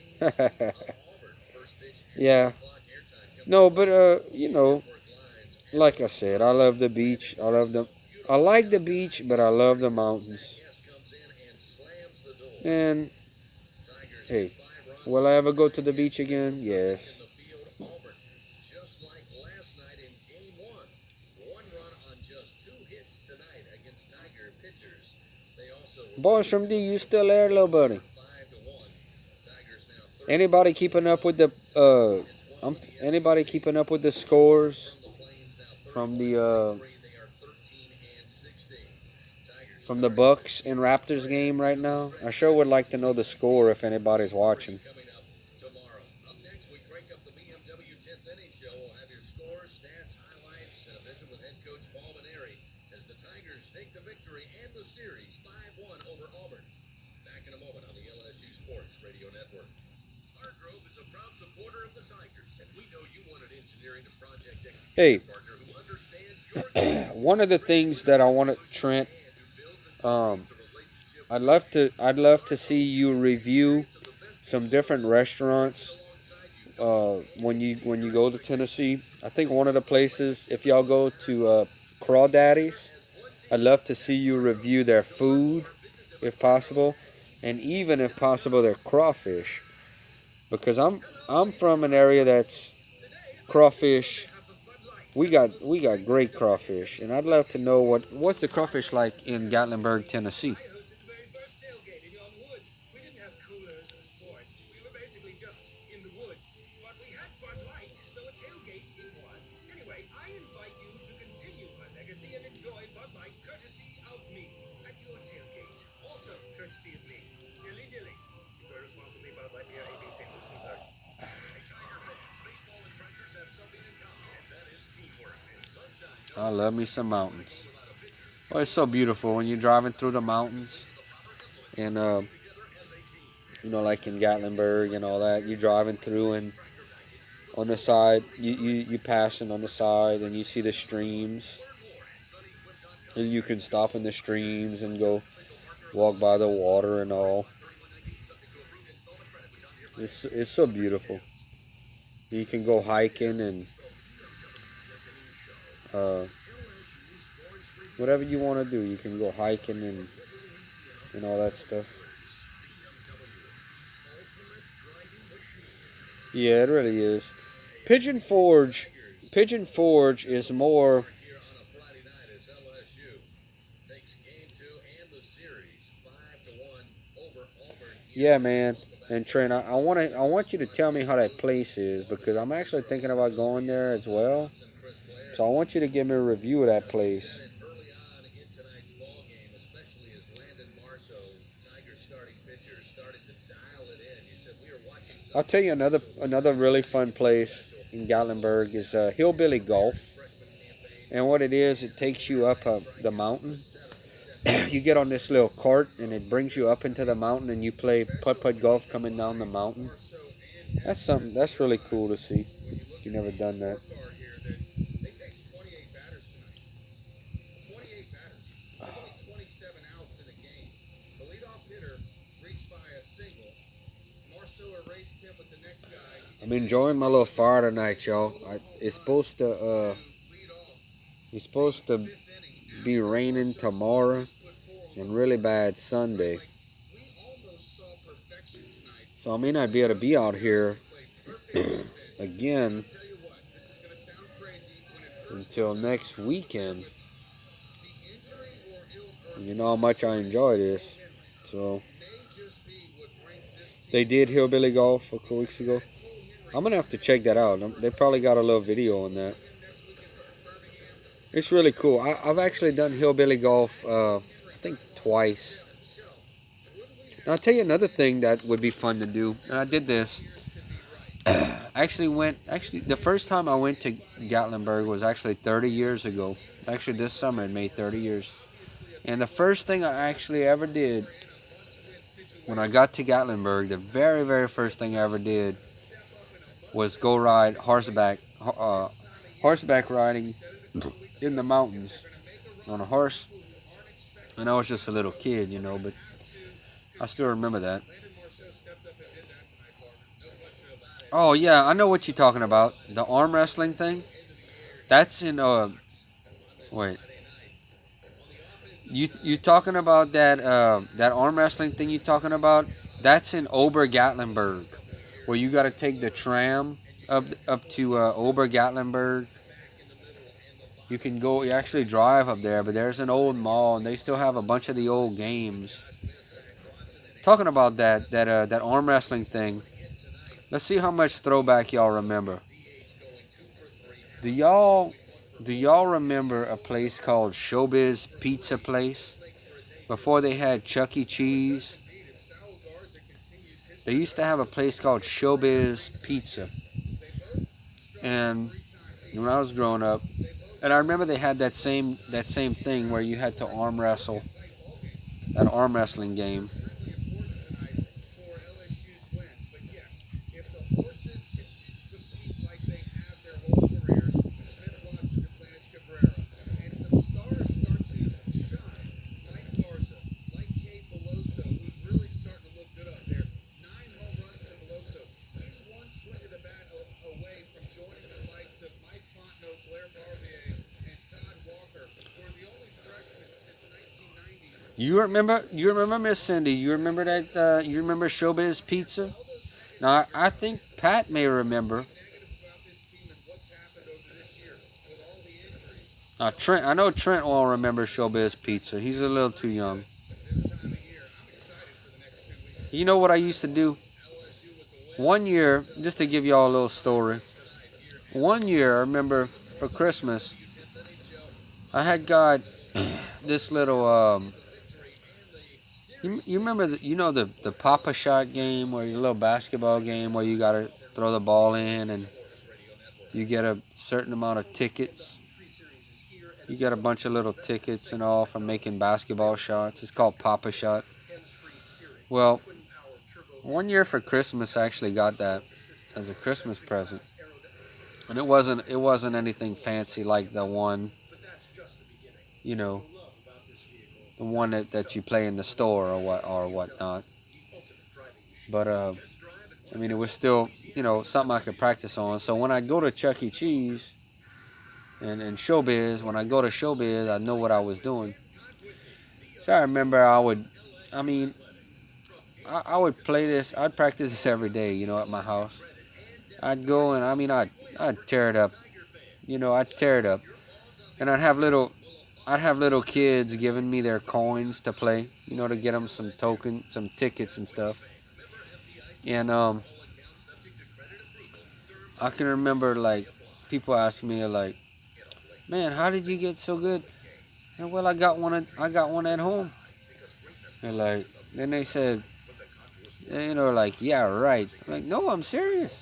Yeah. No, but like I said, I love the beach. I like the beach, but I love the mountains. And hey, will I ever go to the beach again? Yes. Boys from D, you still there, little buddy? Anybody keeping up with the anybody keeping up with the scores from the Bucks and Raptors game right now? I sure would like to know the score if anybody's watching. Hey, one of the things that I want to Trent, um, I'd love to see you review some different restaurants when you go to Tennessee. I think one of the places, if y'all go to Crawdaddy's, I'd love to see you review their food, if possible, and even if possible their crawfish, because I'm from an area that's crawfish. We got great crawfish, and I'd love to know what's the crawfish like in Gatlinburg, Tennessee. I love me some mountains. Oh, it's so beautiful when you're driving through the mountains, and like in Gatlinburg and all that. You're driving through, and on the side, you passing on the side, and you see the streams, and you can stop in the streams and go walk by the water and all. It's so beautiful. You can go hiking and uh, whatever you want to do. You can go hiking and all that stuff. Yeah, it really is. Pigeon Forge, Pigeon Forge is more. Yeah, man. And Trent, I want you to tell me how that place is because I'm actually thinking about going there as well. So I want you to give me a review of that place. I'll tell you another really fun place in Gatlinburg is Hillbilly Golf. And what it is, it takes you up the mountain. You get on this little cart and it brings you up into the mountain and you play putt putt golf coming down the mountain. That's something that's really cool to see. You never done that. I'm enjoying my little fire tonight, y'all. It's supposed to be raining tomorrow and really bad Sunday. So I may not be able to be out here again until next weekend. You know how much I enjoy this. So they did Hillbilly Golf a couple weeks ago. I'm gonna have to check that out. They probably got a little video on that. It's really cool. I've actually done Hillbilly Golf, I think twice. And I'll tell you another thing that would be fun to do. And I did this. Actually, the first time I went to Gatlinburg was actually 30 years ago. Actually, this summer it made 30 years. And the first thing I actually ever did when I got to Gatlinburg, the very, very first thing I ever did was go ride horseback riding in the mountains on a horse. And I was just a little kid, but I still remember that. Oh yeah, I know what you're talking about. The arm wrestling thing. That's in wait. You talking about that arm wrestling thing you talking about? That's in Ober-Gatlinburg, where you got to take the tram up to Ober-Gatlinburg. You can go. You actually drive up there, but there's an old mall, and they still have a bunch of the old games. Talking about that arm wrestling thing. Let's see how much throwback y'all remember. Do y'all do y'all remember a place called Showbiz Pizza Place before they had Chuck E. Cheese? They used to have a place called Showbiz Pizza, and when I was growing up, and I remember they had that same thing where you had to arm wrestle, that arm wrestling game. You remember Miss Cindy? You remember that? You remember Showbiz Pizza? Now I think Pat may remember. Trent, I know Trent won't remember Showbiz Pizza. He's a little too young. You know what I used to do? One year, just to give y'all a little story. One year, I remember for Christmas, I had got this little. You remember the Papa Shot game, where your little basketball game where you gotta throw the ball in and you get a certain amount of tickets. You get a bunch of little tickets and all from making basketball shots. It's called Papa Shot. Well, one year for Christmas, I actually got that as a Christmas present, and it wasn't anything fancy like you know, the one that you play in the store or whatnot. But I mean, it was still something I could practice on. So when I go to Chuck E. Cheese and Showbiz, when I go to Showbiz, I know what I was doing. So I remember I mean, I would play this. I'd practice this every day, at my house. I'd go and I mean, I'd tear it up. I'd tear it up, and I'd have little kids giving me their coins to play. To get them some tickets and stuff. And I can remember like people asking me like, "Man, how did you get so good?" And well, I got one at home. And like then they said, like, "Yeah, right." I'm like, no, I'm serious.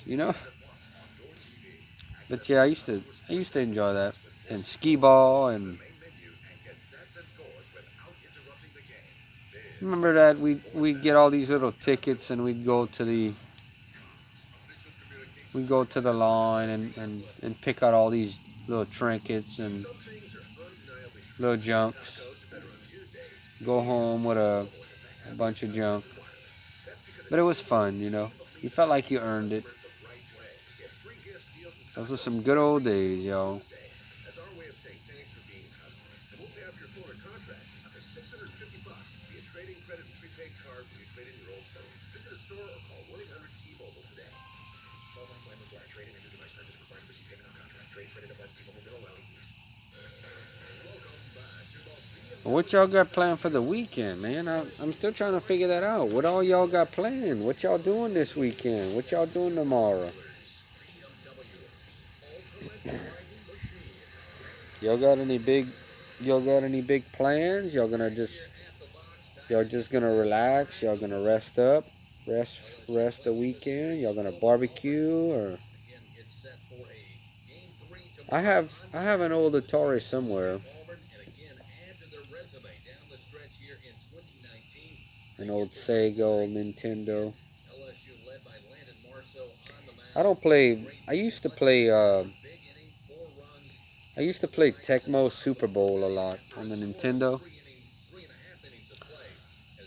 But yeah, I used to enjoy that and skee ball and remember that we'd get all these little tickets and we'd go to the line and pick out all these little trinkets and little junks. Go home with a bunch of junk. But it was fun. You felt like you earned it. Those were some good old days, yo. What y'all got planned for the weekend, man? I'm still trying to figure that out. What all y'all got planned? What y'all doing this weekend? What y'all doing tomorrow? Y'all got any big y'all got any big plans? Y'all just gonna relax? Y'all gonna rest up? Rest the weekend? Y'all gonna barbecue or I have an old Atari somewhere. An old Sega, old Nintendo. I don't play I used to play Tecmo Super Bowl a lot on the Nintendo.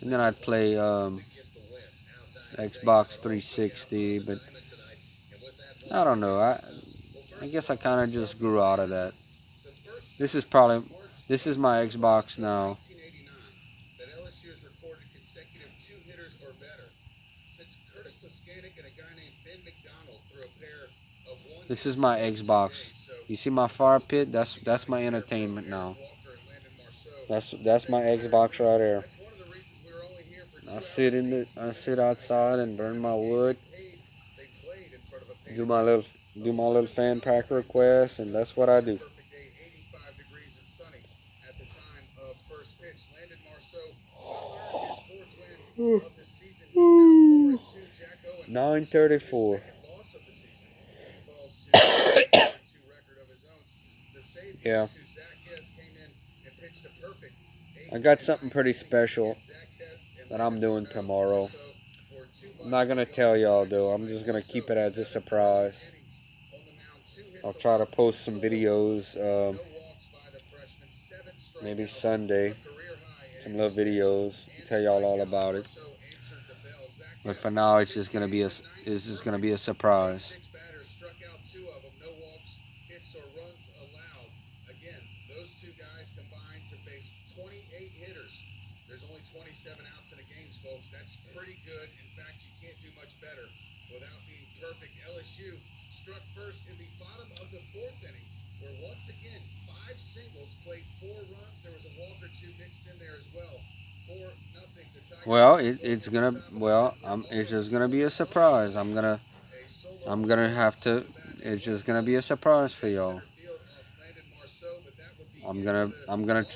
And then I'd play Xbox 360, but I don't know. I guess I kind of just grew out of that. This is my Xbox now. This is my Xbox. You see my fire pit? That's my entertainment now. That's my Xbox right there. I sit outside and burn my wood. Do my little fan pack request, and that's what I do. 9:34. Yeah. I got something pretty special that I'm doing tomorrow. I'm not gonna tell y'all though. I'm just gonna keep it as a surprise. I'll try to post some videos, maybe Sunday, some little videos, tell y'all all about it. But for now, it's just gonna be a surprise. Well, it's just gonna be a surprise. I'm gonna have to. It's just gonna be a surprise for y'all. I'm gonna,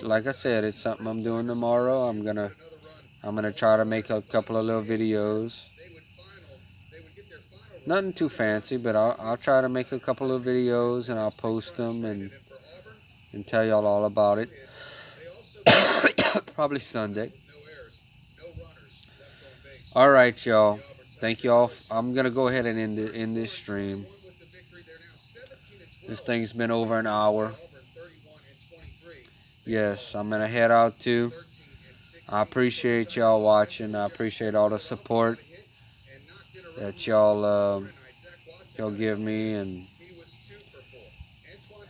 like I said, it's something I'm doing tomorrow. I'm gonna try to make a couple of little videos. Nothing too fancy, but I'll try to make a couple of videos and I'll post them and tell y'all all about it. Probably Sunday. All right, y'all. Thank y'all. I'm gonna go ahead and end this stream. This thing's been over an hour. Yes, I'm gonna head out too. I appreciate y'all watching. I appreciate all the support that y'all give me, and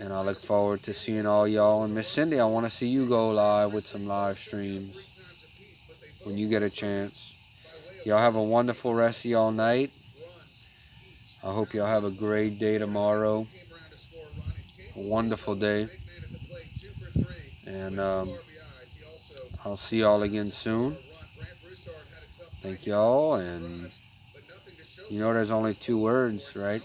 I look forward to seeing all y'all. And Miss Cindy, I want to see you go live with some live streams when you get a chance. Y'all have a wonderful rest of y'all night. I hope y'all have a great day tomorrow. A wonderful day. And I'll see y'all again soon. Thank y'all. And you know there's only two words, right?